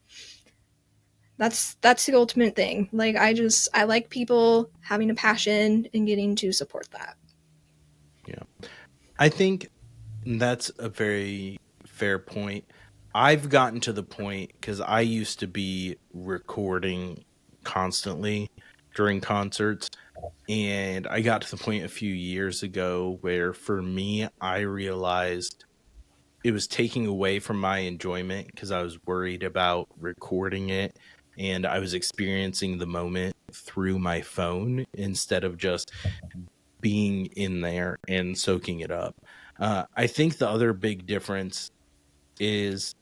that's the ultimate thing. Like I like people having a passion and getting to support that. Yeah. I think that's a very fair point. I've gotten to the point, because I used to be recording constantly during concerts, and I got to the point a few years ago where for me, I realized it was taking away from my enjoyment because I was worried about recording it and I was experiencing the moment through my phone instead of just being in there and soaking it up. I think the other big difference is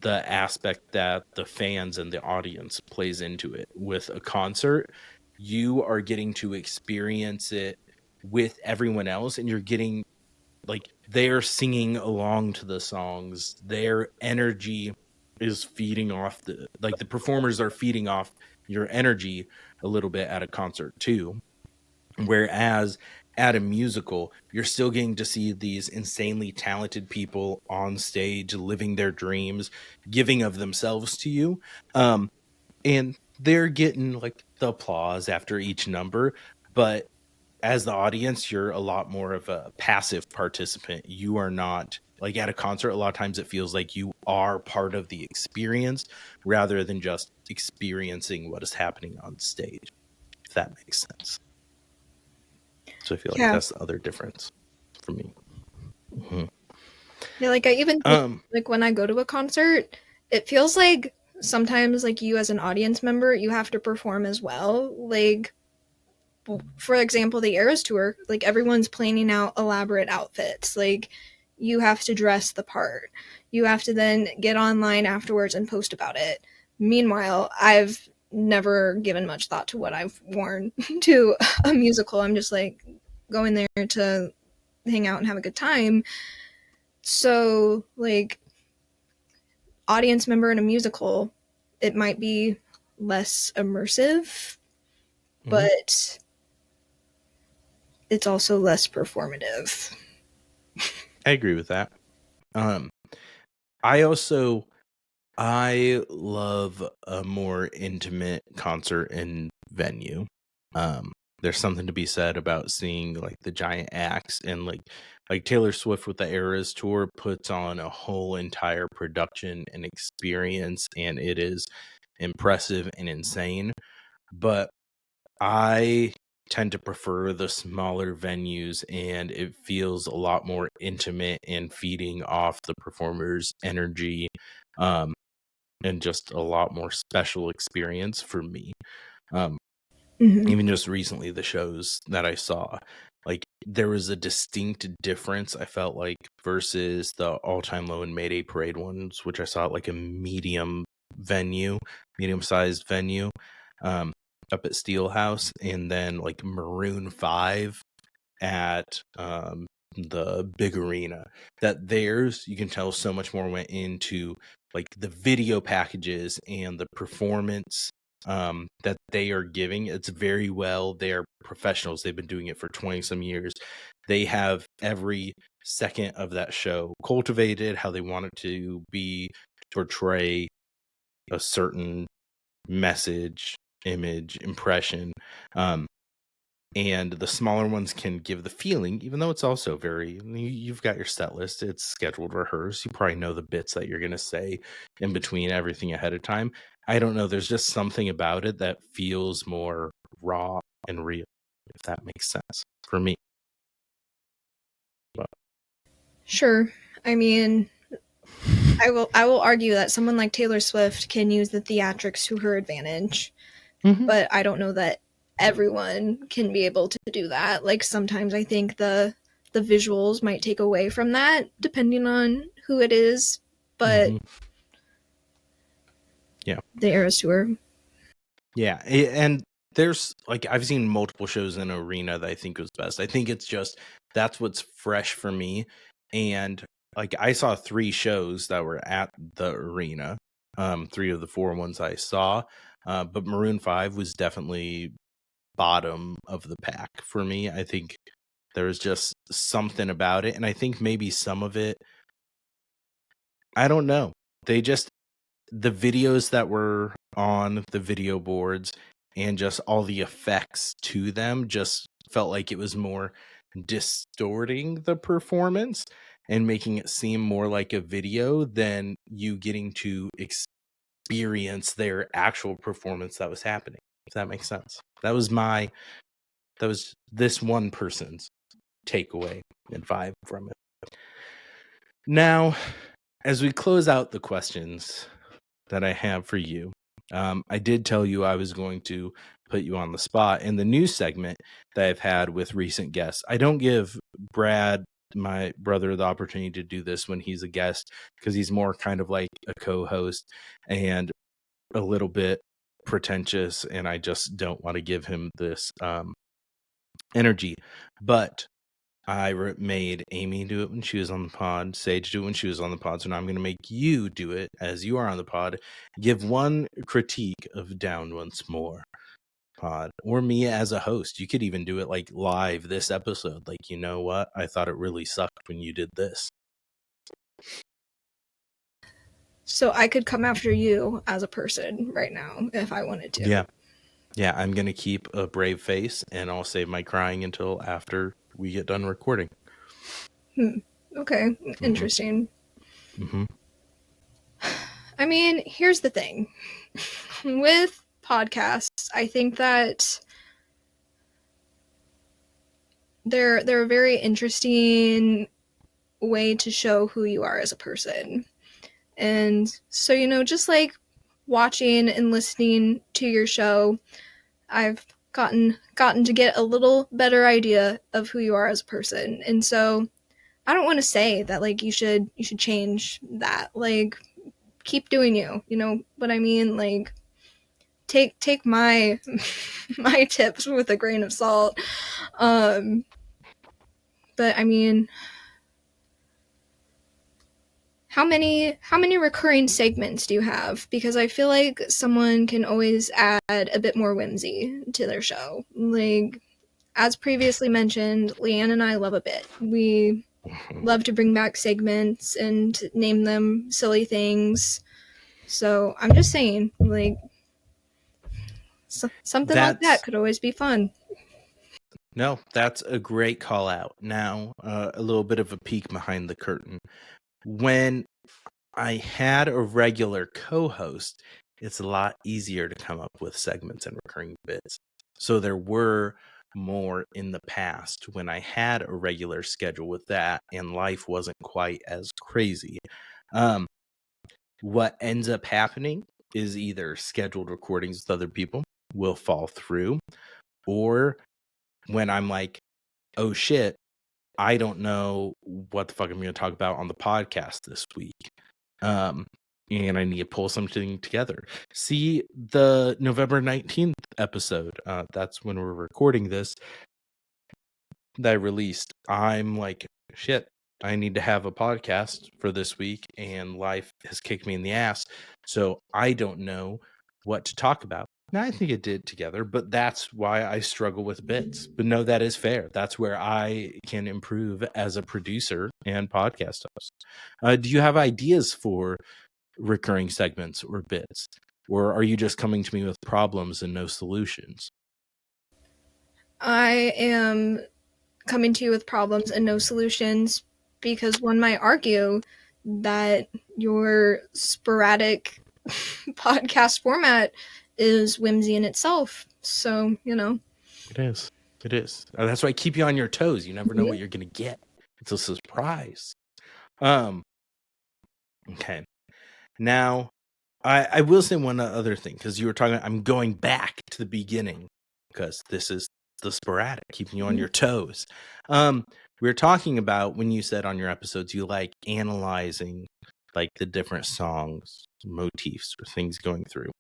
the aspect that the fans and the audience plays into it. With a concert, you are getting to experience it with everyone else, and you're getting, like, they're singing along to the songs. Their energy is feeding off the performers are feeding off your energy a little bit at a concert too. Whereas at a musical, you're still getting to see these insanely talented people on stage living their dreams, giving of themselves to you. And they're getting like the applause after each number, but as the audience, you're a lot more of a passive participant. You are not like at a concert. A lot of times it feels like you are part of the experience rather than just experiencing what is happening on stage, if that makes sense. So I feel like Yeah. that's the other difference for me. Yeah, like I even think, like when I go to a concert, it feels like sometimes like you as an audience member, you have to perform as well. Like for example, the Eras tour, like everyone's planning out elaborate outfits. Like you have to dress the part. You have to then get online afterwards and post about it. Meanwhile, I've never given much thought to what I've worn to a musical. I'm just like going there to hang out and have a good time. So, like, audience member in a musical, it might be less immersive, but it's also less performative. I agree with that. I love a more intimate concert and venue. There's something to be said about seeing like the giant acts, and like Taylor Swift with the Eras tour puts on a whole entire production and experience, and it is impressive and insane. But I tend to prefer the smaller venues, and it feels a lot more intimate and feeding off the performer's energy, and just a lot more special experience for me. Even just recently, the shows that I saw, like there was a distinct difference, I felt like, versus the All Time Low and Mayday Parade ones, which I saw at like a medium-sized venue, up at Steelhouse, and then like Maroon 5 at the big arena. That theirs, you can tell so much more went into like the video packages and the performance that they are giving. It's very well, they're professionals, they've been doing it for 20 some years. They have every second of that show cultivated how they want it to be, portray a certain message, image, impression. And the smaller ones can give the feeling, even though it's also very, you've got your set list, it's scheduled, rehearsed, you probably know the bits that you're going to say in between everything ahead of time. I don't know, there's just something about it that feels more raw and real, if that makes sense for me. But. Sure. I mean, I will argue that someone like Taylor Swift can use the theatrics to her advantage, but I don't know that everyone can be able to do that. Like sometimes I think the visuals might take away from that depending on who it is, but Yeah. the Eras tour. Yeah, and there's like I've seen multiple shows in Arena that I think was best. I think it's just that's what's fresh for me. And like I saw 3 shows that were at the Arena, 3 of the 4 ones I saw, but Maroon 5 was definitely bottom of the pack for me. I think there was just something about it, and I think maybe some of it, I don't know. They just, the videos that were on the video boards and just all the effects to them just felt like it was more distorting the performance and making it seem more like a video than you getting to experience their actual performance that was happening, if that makes sense. That was this one person's takeaway and vibe from it. Now, as we close out the questions that I have for you, I did tell you I was going to put you on the spot in the news segment that I've had with recent guests. I don't give Brad, my brother, the opportunity to do this when he's a guest because he's more kind of like a co-host and a little bit pretentious, and I just don't want to give him this energy. But I made Amy do it when she was on the pod, Sage do it when she was on the pod, so now I'm going to make you do it as you are on the pod. Give one critique of Down Once More pod, or me as a host. You could even do it like live this episode. Like, you know what? I thought it really sucked when you did this. So I could come after you as a person right now if I wanted to. Yeah. Yeah, I'm going to keep a brave face, and I'll save my crying until after we get done recording. Okay, interesting. I mean, here's the thing. With podcasts, I think that they're a very interesting way to show who you are as a person. And so, just like watching and listening to your show, I've gotten to get a little better idea of who you are as a person. And so I don't want to say that like you should change that. Like keep doing you. You know what I mean? Like take my my tips with a grain of salt. But I mean, how many recurring segments do you have? Because I feel like someone can always add a bit more whimsy to their show. Like as previously mentioned, Leanne and I love a bit. We love to bring back segments and name them silly things. So I'm just saying, like something like that That's could always be fun. No, that's a great call out. Now, a little bit of a peek behind the curtain. When I had a regular co-host, it's a lot easier to come up with segments and recurring bits. So there were more in the past when I had a regular schedule with that and life wasn't quite as crazy. What ends up happening is either scheduled recordings with other people will fall through, or when I'm like, oh shit, I don't know what the fuck I'm going to talk about on the podcast this week. And I need to pull something together. See the November 19th episode. That's when we're recording this that I released. I'm like, shit, I need to have a podcast for this week, and life has kicked me in the ass. So I don't know what to talk about. Now, I think it did together, but that's why I struggle with bits. But no, that is fair. That's where I can improve as a producer and podcast host. Do you have ideas for recurring segments or bits? Or are you just coming to me with problems and no solutions? I am coming to you with problems and no solutions because one might argue that your sporadic podcast format is whimsy in itself. So, It is. It is. That's why I keep you on your toes. You never know yeah. what you're going to get. It's a surprise. Um. Okay. Now, I will say one other thing, because you were talking. I'm going back to the beginning because this is the sporadic, keeping you on your toes. We were talking about when you said on your episodes you like analyzing like the different songs, motifs, or things going through.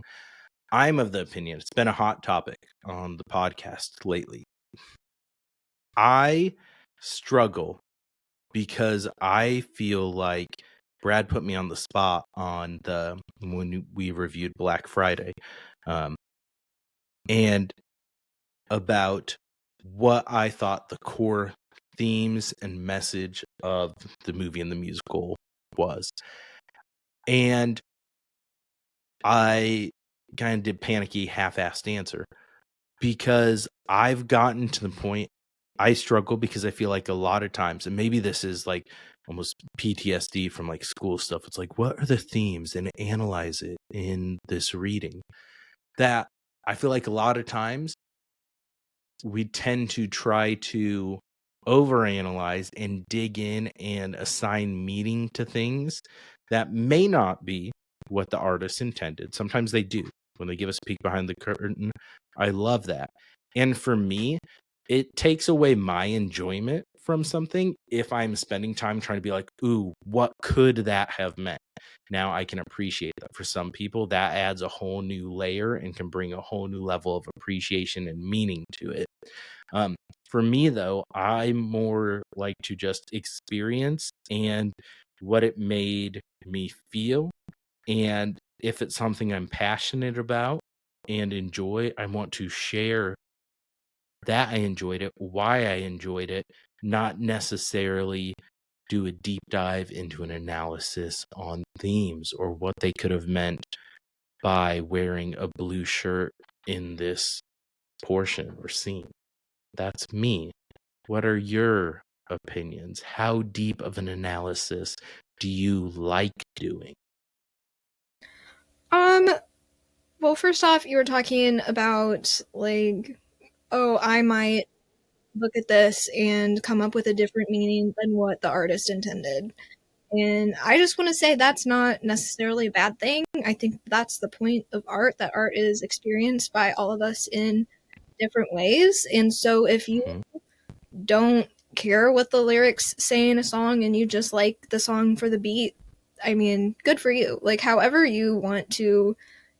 I'm of the opinion it's been a hot topic on the podcast lately. I struggle because I feel like Brad put me on the spot on when we reviewed Black Friday, and about what I thought the core themes and message of the movie and the musical was. And I kind of did panicky half-assed answer because I've gotten to the point I struggle because I feel like a lot of times, and maybe this is like almost PTSD from like school stuff. It's like, what are the themes, and analyze it in this reading. That I feel like a lot of times we tend to try to overanalyze and dig in and assign meaning to things that may not be what the artist intended. Sometimes they do. When they give us a peek behind the curtain, I love that. And for me, it takes away my enjoyment from something if I'm spending time trying to be like, ooh, what could that have meant? Now I can appreciate that. For some people, that adds a whole new layer and can bring a whole new level of appreciation and meaning to it. For me, though, I more like to just experience and what it made me feel. And if it's something I'm passionate about and enjoy, I want to share that I enjoyed it, why I enjoyed it, not necessarily do a deep dive into an analysis on themes or what they could have meant by wearing a blue shirt in this portion or scene. That's me. What are your opinions? How deep of an analysis do you like doing? Well, first off, you were talking about like, oh, I might look at this and come up with a different meaning than what the artist intended. And I just want to say that's not necessarily a bad thing. I think that's the point of art, that art is experienced by all of us in different ways. And so if you Mhm. don't care what the lyrics say in a song and you just like the song for the beat, I mean, good for you. Like, however you want to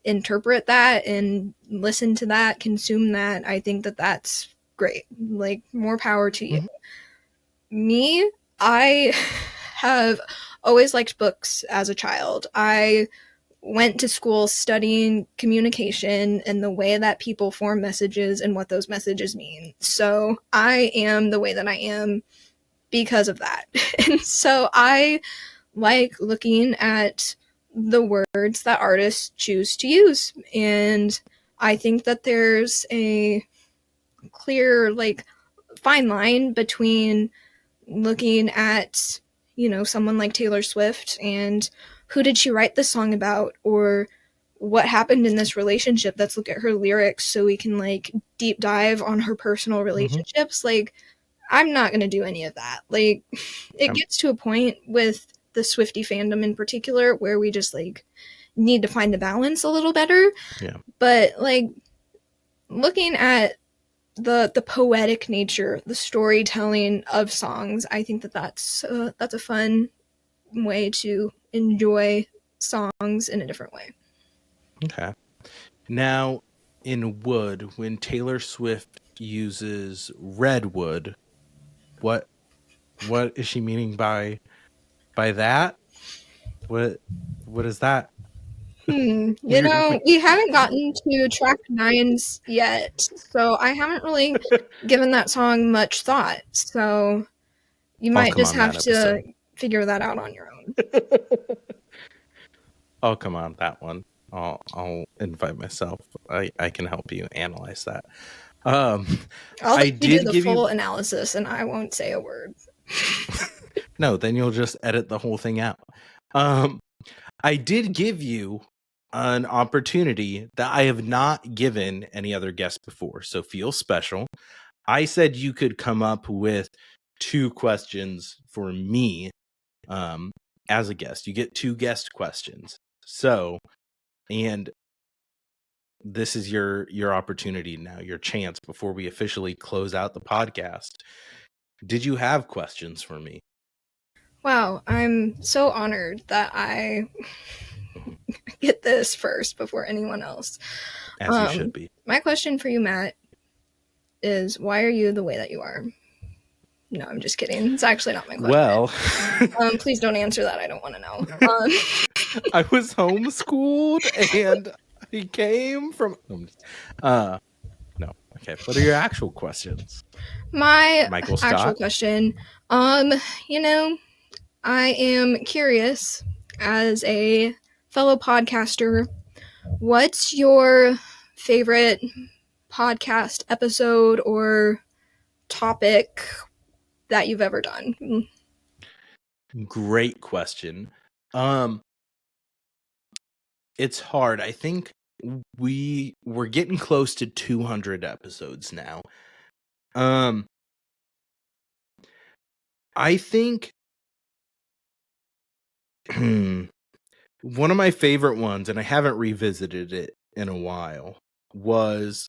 interpret that and listen to that, consume that, I think that that's great. Like, more power to you. Mhm. Me, I have always liked books as a child. I went to school studying communication and the way that people form messages and what those messages mean. So I am the way that I am because of that. And so I like looking at the words that artists choose to use. And I think that there's a clear, like, fine line between looking at, someone like Taylor Swift and who did she write this song about, or what happened in this relationship. Let's look at her lyrics so we can like deep dive on her personal Mhm. relationships. Like, I'm not going to do any of that. Like, it Um, gets to a point with the Swiftie fandom in particular where we just like need to find the balance a little better. yeah. But like, looking at the poetic nature, the storytelling of songs, I think that that's a fun way to enjoy songs in a different way. Okay. Now, in wood, when Taylor Swift uses redwood, what is she meaning by that? What is that? We We haven't gotten to track nines yet, so I haven't really given that song much thought. So you I'll might come just on that have to episode. figure that out on your own. I'll come on that one. I'll invite myself. I can help you analyze that. Um, I'll I let you do did the give you full analysis, and I won't say a word. no, then you'll just edit the whole thing out. Um, I did give you an opportunity that I have not given any other guest before, so feel special. I said you could come up with 2 questions for me as a guest. You get 2 guest questions. So, and this is your opportunity now, your chance before we officially close out the podcast. Did you have questions for me? Wow, I'm so honored that I get this first before anyone else. As you should be. My question for you, Matt, is why are you the way that you are? No, I'm just kidding. It's actually not my question. Well, Please don't answer that. I don't want to know. I was homeschooled and I came from no. Okay. What are your actual questions? My Michael actual Scott? question, you know, I am curious as a fellow podcaster, what's your favorite podcast episode or topic that you've ever done? Great question. It's hard. I think we're getting close to 200 episodes now. I think one of my favorite ones, and I haven't revisited it in a while, was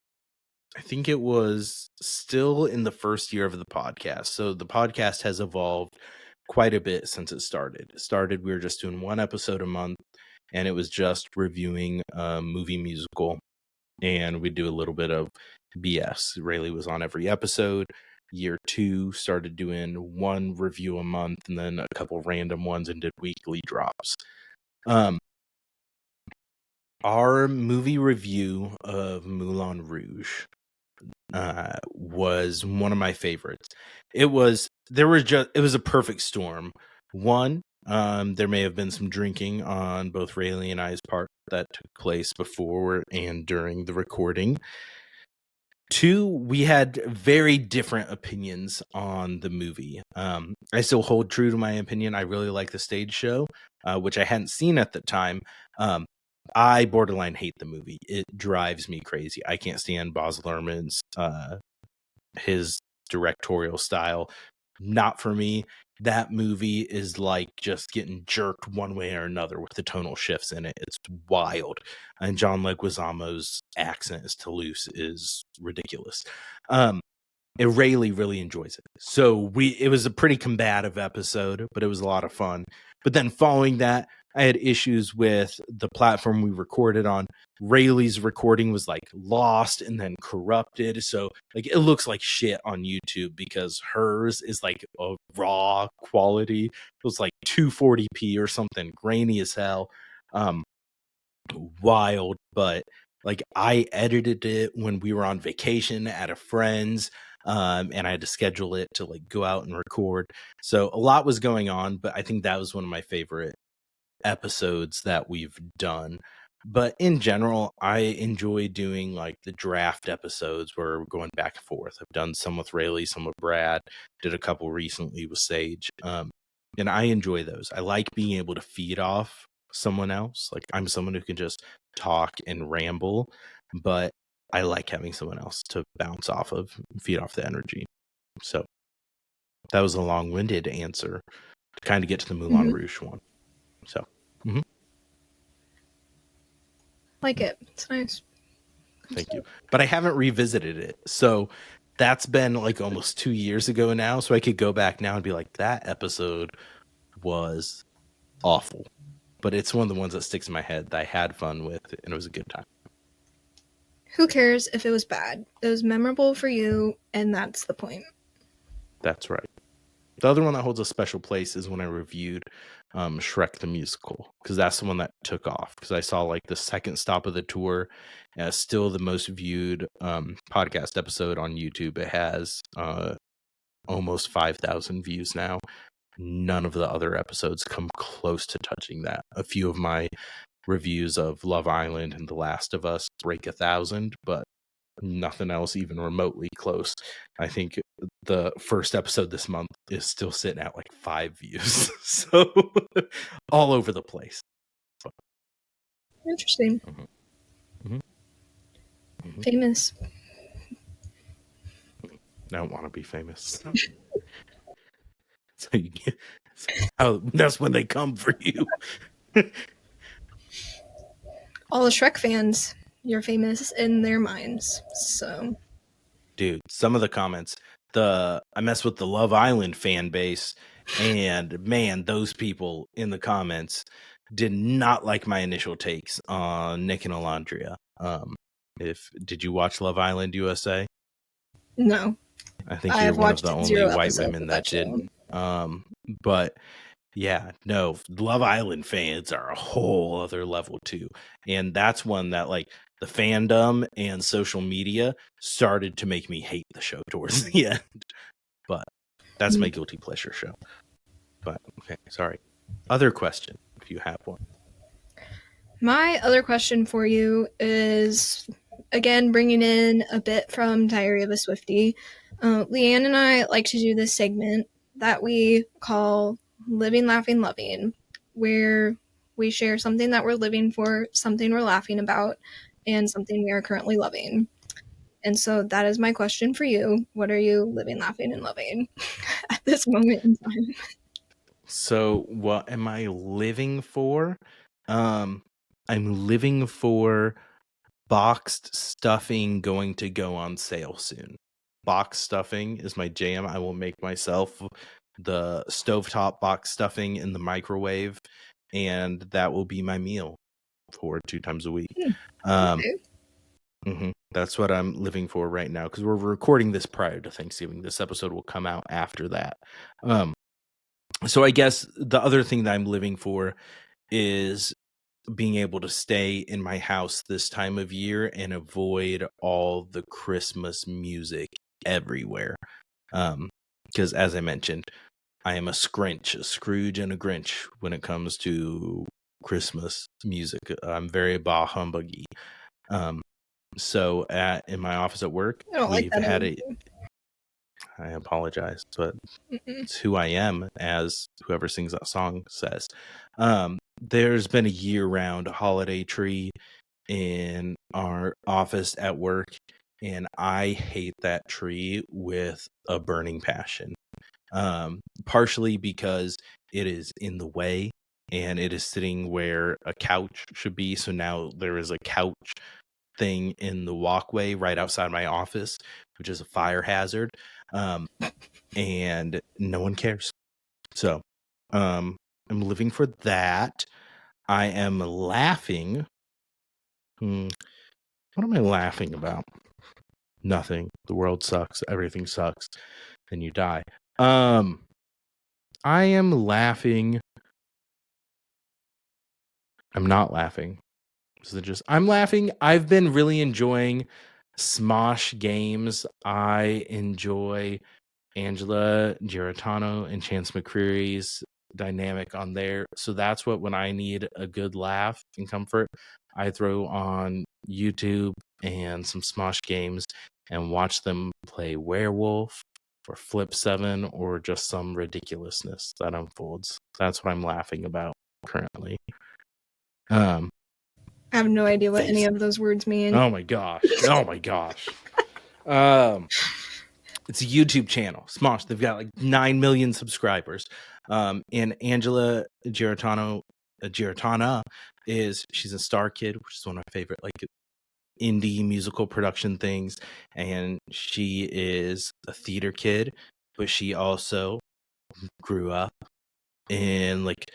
I think it was still in the first year of the podcast. So the podcast has evolved quite a bit since it started. We were just doing 1 episode a month, and it was just reviewing a movie musical, and we'd do a little bit of BS. Rayleigh was on every episode. Year 2 started doing 1 review a month and then a couple random ones and did weekly drops. Our movie review of Moulin Rouge was one of my favorites. It was a perfect storm. One, there may have been some drinking on both Rayleigh and I's part that took place before and during the recording. Two, we had very different opinions on the movie. I still hold true to my opinion. I really like the stage show, which I hadn't seen at the time. I borderline hate the movie. It drives me crazy. I can't stand Baz Luhrmann's his directorial style. Not for me. That movie is like just getting jerked one way or another with the tonal shifts in it. It's wild. And John Leguizamo's accent as Toulouse is ridiculous. Rayleigh really enjoys it. So it was a pretty combative episode, but it was a lot of fun. But then following that, I had issues with the platform we recorded on. Rayleigh's recording was like lost and then corrupted. So like it looks like shit on YouTube because hers is like a raw quality. It was like 240p or something, grainy as hell. Wild, but like I edited it when we were on vacation at a friend's. And I had to schedule it to like go out and record. So a lot was going on, but I think that was one of my favorite episodes that we've done. But in general, I enjoy doing like the draft episodes where we're going back and forth. I've done some with Rayleigh, some with Brad, did a couple recently with Sage. And I enjoy those. I like being able to feed off someone else. Like I'm someone who can just talk and ramble, but I like having someone else to bounce off of, feed off the energy. So that was a long-winded answer to kind of get to the Moulin Rouge one. So, Like it. It's nice. Thank you. But I haven't revisited it. So that's been like almost 2 years ago now. So I could go back now and be like, that episode was awful. But it's one of the ones that sticks in my head that I had fun with, and it was a good time. Who cares if it was bad? It was memorable for you, and that's the point. That's right. The other one that holds a special place is when I reviewed Shrek the Musical, because that's the one that took off. Because I saw like the second stop of the tour, still the most viewed podcast episode on YouTube. It has almost 5,000 views now. None of the other episodes come close to touching that. A few of my reviews of Love Island and The Last of Us break 1,000, but nothing else even remotely close. I think the first episode this month is still sitting at like 5 views. So all over the place. Interesting. Famous. I don't want to be famous. So you get, that's when they come for you. All the Shrek fans, you're famous in their minds. So, dude, some of the comments, I mess with the Love Island fan base, and man, those people in the comments did not like my initial takes on Nick and Alondria. Did you watch Love Island USA? No. I think you're one of the only white women that didn't. But yeah, no, Love Island fans are a whole other level too. And that's one that like the fandom and social media started to make me hate the show towards the end. But that's my guilty pleasure show. But okay, sorry. Other question, if you have one. My other question for you is, again, bringing in a bit from Diary of a Swiftie. Leanne and I like to do this segment that we call Living, Laughing, Loving, where we share something that we're living for, something we're laughing about, and something we are currently loving. And so that is my question for you. What are you living, laughing, and loving at this moment in time? So what am I living for? I'm living for boxed stuffing going to go on sale soon. Box stuffing is my jam. I will make myself the stovetop box stuffing in the microwave, and that will be my meal for 2 times a week. That's what I'm living for right now, because we're recording this prior to Thanksgiving. This episode will come out after that. So I guess the other thing that I'm living for is being able to stay in my house this time of year and avoid all the Christmas music everywhere. Because as I mentioned, I am a Scrooge and a Grinch when it comes to Christmas music. I'm very bah humbuggy. So in my office at work, I don't like we've that had energy. I apologize, but Mm-mm. it's who I am, as whoever sings that song says. There's been a year-round holiday tree in our office at work, and I hate that tree with a burning passion. Partially because it is in the way and it is sitting where a couch should be. So now there is a couch thing in the walkway right outside my office, which is a fire hazard. And no one cares. So I'm living for that. I am laughing. What am I laughing about? Nothing. The world sucks. Everything sucks. And you die. I am laughing. I'm not laughing. I'm laughing. I've been really enjoying Smosh games. I enjoy Angela Giratano and Chance McCreary's dynamic on there. So that's what, when I need a good laugh and comfort, I throw on YouTube and some Smosh games and watch them play Werewolf or Flip 7 or just some ridiculousness that unfolds. That's what I'm laughing about currently. I have no idea what any Face. of those words mean. Oh my gosh. Oh my gosh. It's a YouTube channel, Smosh. They've got like 9 million subscribers. And Angela Giratana she's a Star Kid, which is one of my favorite like indie musical production things. And she is a theater kid, but she also grew up in like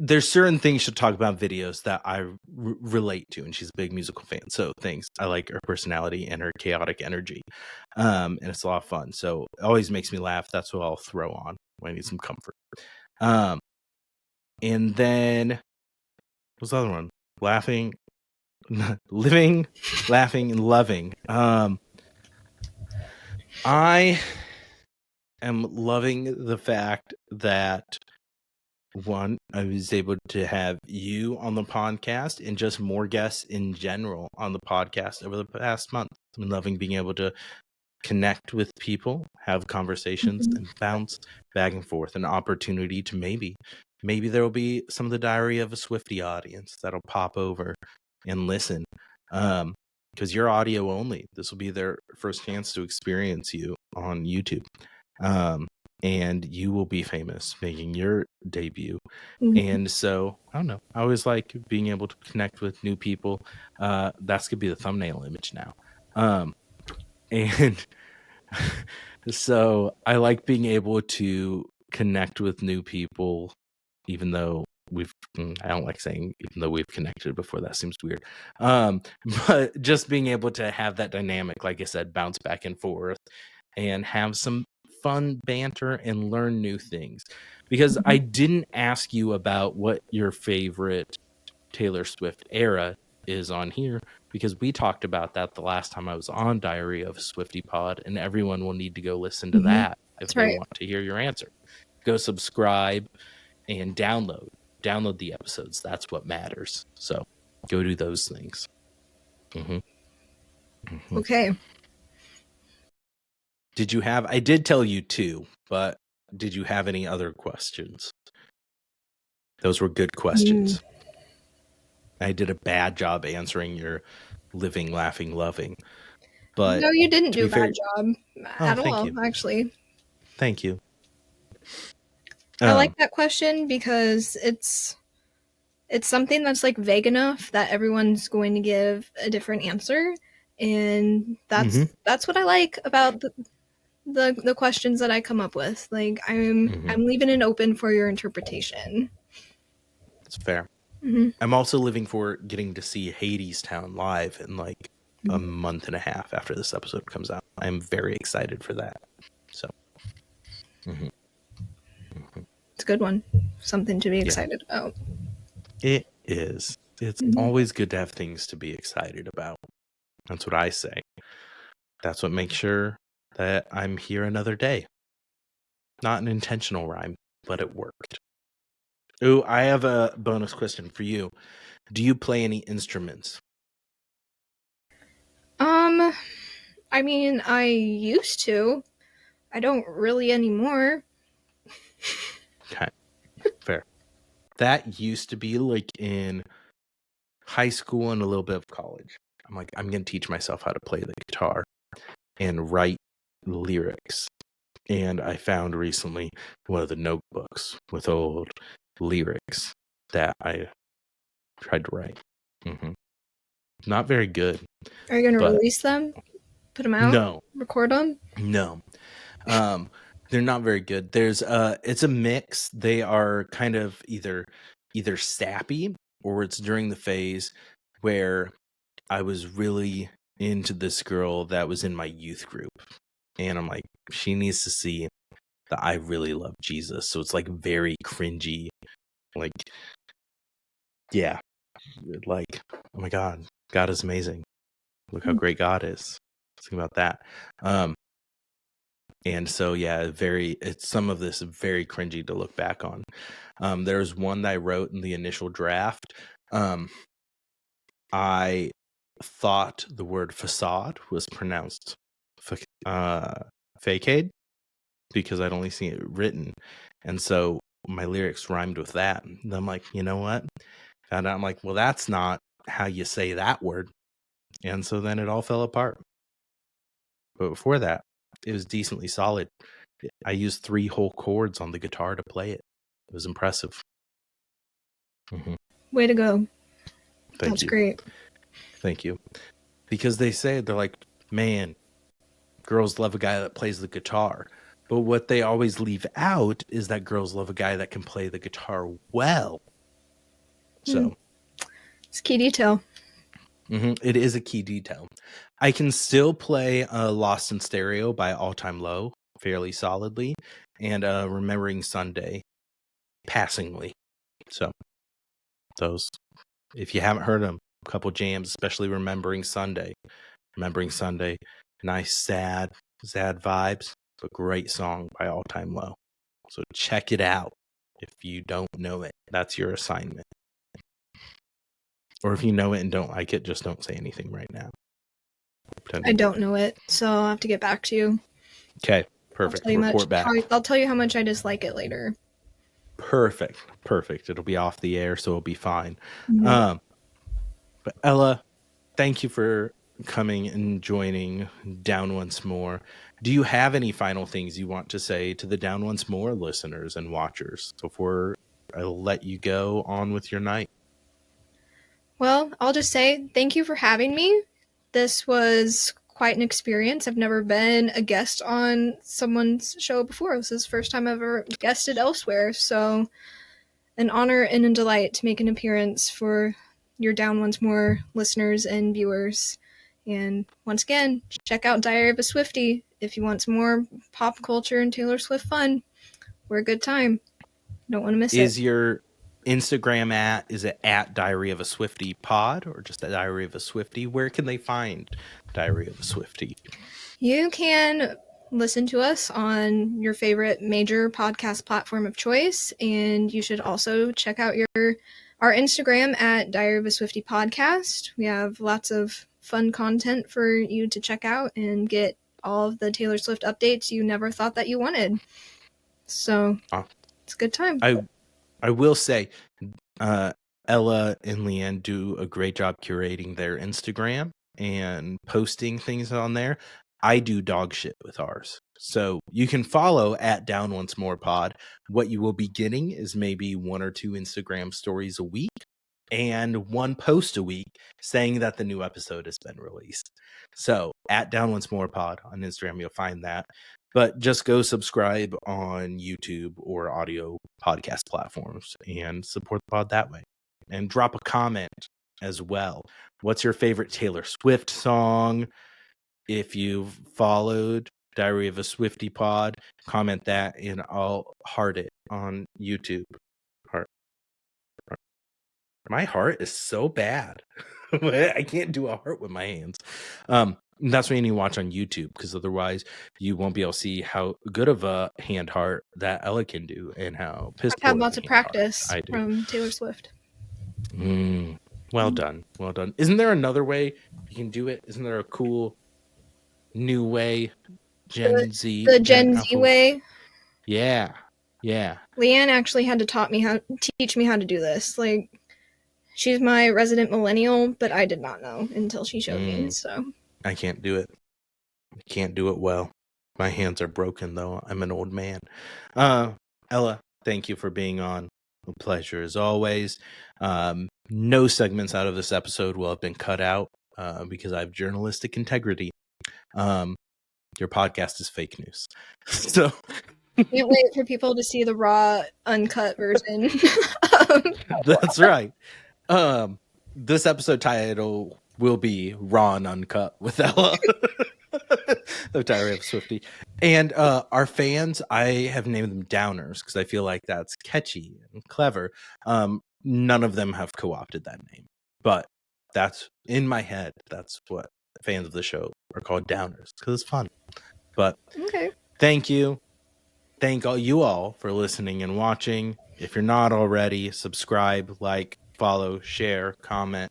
there's certain things she'll talk about videos that I relate to, and she's a big musical fan. So I like her personality and her chaotic energy, and it's a lot of fun. So it always makes me laugh. That's what I'll throw on when I need some comfort. And then what's the other one? Laughing, living, laughing, and loving. I am loving the fact that one, I was able to have you on the podcast and just more guests in general on the podcast over the past month. I've been loving being able to connect with people, have conversations, and bounce back and forth. An opportunity to maybe there will be some of the Diary of a Swiftie audience that'll pop over and listen. Because you're audio only. This will be their first chance to experience you on YouTube. And you will be famous making your debut. And so, I don't know. I always like being able to connect with new people. That's going to be the thumbnail image now. And so I like being able to connect with new people, even though I don't like saying even though we've connected before. That seems weird. But just being able to have that dynamic, like I said, bounce back and forth and have some fun banter and learn new things. Because I didn't ask you about what your favorite Taylor Swift era is on here, because we talked about that the last time I was on Diary of a Swiftie Pod, and everyone will need to go listen to that if they want to hear your answer. Go subscribe and download the episodes. That's what matters. So go do those things. Okay. I did tell you 2, but did you have any other questions? Those were good questions. I did a bad job answering your living, laughing, loving. But no, you didn't do a bad job at all, you. actually. Thank you. I like that question because it's something that's like vague enough that everyone's going to give a different answer, and that's what I like about the questions that I come up with. Like I'm leaving it open for your interpretation. It's fair. I'm also living for getting to see Hadestown live in like a month and a half after this episode comes out. I'm very excited for that. So it's a good one. Something to be excited about. It is. It's always good to have things to be excited about. That's what I say. That's what makes sure that I'm here another day. Not an intentional rhyme, but it worked. Ooh, I have a bonus question for you. Do you play any instruments? I mean, I used to. I don't really anymore. Okay, fair. That used to be like in high school and a little bit of college. I'm like, I'm going to teach myself how to play the guitar and write lyrics. And I found recently one of the notebooks with old lyrics that I tried to write. Not very good. Are you going to But release them? Put them out? no, Record them? no. They're not very good. There's it's a mix. They are kind of either sappy, or it's during the phase where I was really into this girl that was in my youth group. And I'm like, she needs to see that I really love Jesus. So it's like very cringy. Like, yeah. Like, oh my God, God is amazing. Look how great God is. Think about that. And so, yeah, it's some of this is very cringy to look back on. There's one that I wrote in the initial draft. I thought the word facade was pronounced facade because I'd only seen it written. And so my lyrics rhymed with that. And I'm like, you know what? And I'm like, well, that's not how you say that word. And so then it all fell apart. But before that, it was decently solid. I used 3 whole chords on the guitar to play it. It was impressive. Way to go. Thank That's you. great. Thank you. Because they're like, man, girls love a guy that plays the guitar. But what they always leave out is that girls love a guy that can play the guitar well. So it's a key detail. It is a key detail. I can still play Lost in Stereo by All Time Low fairly solidly, and Remembering Sunday passingly. So those, if you haven't heard them, a couple jams, especially Remembering Sunday. Nice sad vibes, but great song by All Time Low. So check it out if you don't know it. That's your assignment. Or if you know it and don't like it, just don't say anything right now. I don't know it, so I'll have to get back to you. Okay, perfect. Report back. I'll tell you how much I dislike it later. Perfect. It'll be off the air, so it'll be fine. But Ella, thank you for coming and joining Down Once More. Do you have any final things you want to say to the Down Once More listeners and watchers before I let you go on with your night? Well, I'll just say thank you for having me. This was quite an experience. I've never been a guest on someone's show before. This is the first time I've ever guested elsewhere, so an honor and a delight to make an appearance for your Down Once More listeners and viewers. And once again, check out Diary of a Swiftie if you want some more pop culture and Taylor Swift fun. We're a good time. Don't want to miss it. Is your Instagram is it at Diary of a Swiftie Pod or just at Diary of a Swiftie? Where can they find Diary of a Swiftie? You can listen to us on your favorite major podcast platform of choice, and you should also check out our Instagram at Diary of a Swiftie Podcast. We have lots of fun content for you to check out and get all of the Taylor Swift updates you never thought that you wanted. So it's a good time. I will say, Ella and Leanne do a great job curating their Instagram and posting things on there. I do dog shit with ours. So you can follow at Down Once More Pod. What you will be getting is maybe 1 or 2 Instagram stories a week and 1 post a week saying that the new episode has been released. So at Down Once More Pod on Instagram, you'll find that. But just go subscribe on YouTube or audio podcast platforms and support the pod that way. And drop a comment as well. What's your favorite Taylor Swift song? If you've followed Diary of a Swiftie Pod, comment that and I'll heart it on YouTube. Heart. My heart is so bad. I can't do a heart with my hands. That's what you need to watch on YouTube, because otherwise you won't be able to see how good of a hand heart that Ella can do and how pissed. I've had lots of practice from Taylor Swift. Well done. Well done. Isn't there another way you can do it? Isn't there a cool new way? Gen Z, The Gen Gen Z Alpha. way. Yeah. Yeah. Leanne actually had to teach me how to do this. Like, she's my resident millennial, but I did not know until she showed me. So I can't do it. I can't do it well. My hands are broken, though. I'm an old man. Ella, thank you for being on. A pleasure as always. No segments out of this episode will have been cut out because I have journalistic integrity. Your podcast is fake news. So can't wait for people to see the raw, uncut version. that's right. This episode title will be Raw and Uncut with Ella. The Diary of Swiftie. And our fans, I have named them Downers because I feel like that's catchy and clever. None of them have co-opted that name, but that's in my head. That's what fans of the show are called, Downers, because it's fun. But Okay. thank you. Thank you all for listening and watching. If you're not already, subscribe, like, follow, share, comment,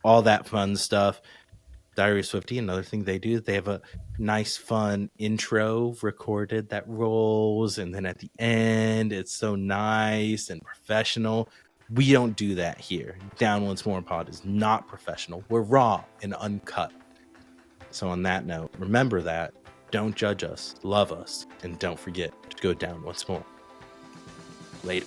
all that fun stuff. Diary of Swiftie, another thing they do, they have a nice, fun intro recorded that rolls, and then at the end, it's so nice and professional. We don't do that here. Down Once More Pod is not professional. We're raw and uncut. So on that note, remember that. Don't judge us, love us, and don't forget to go down once more. Later.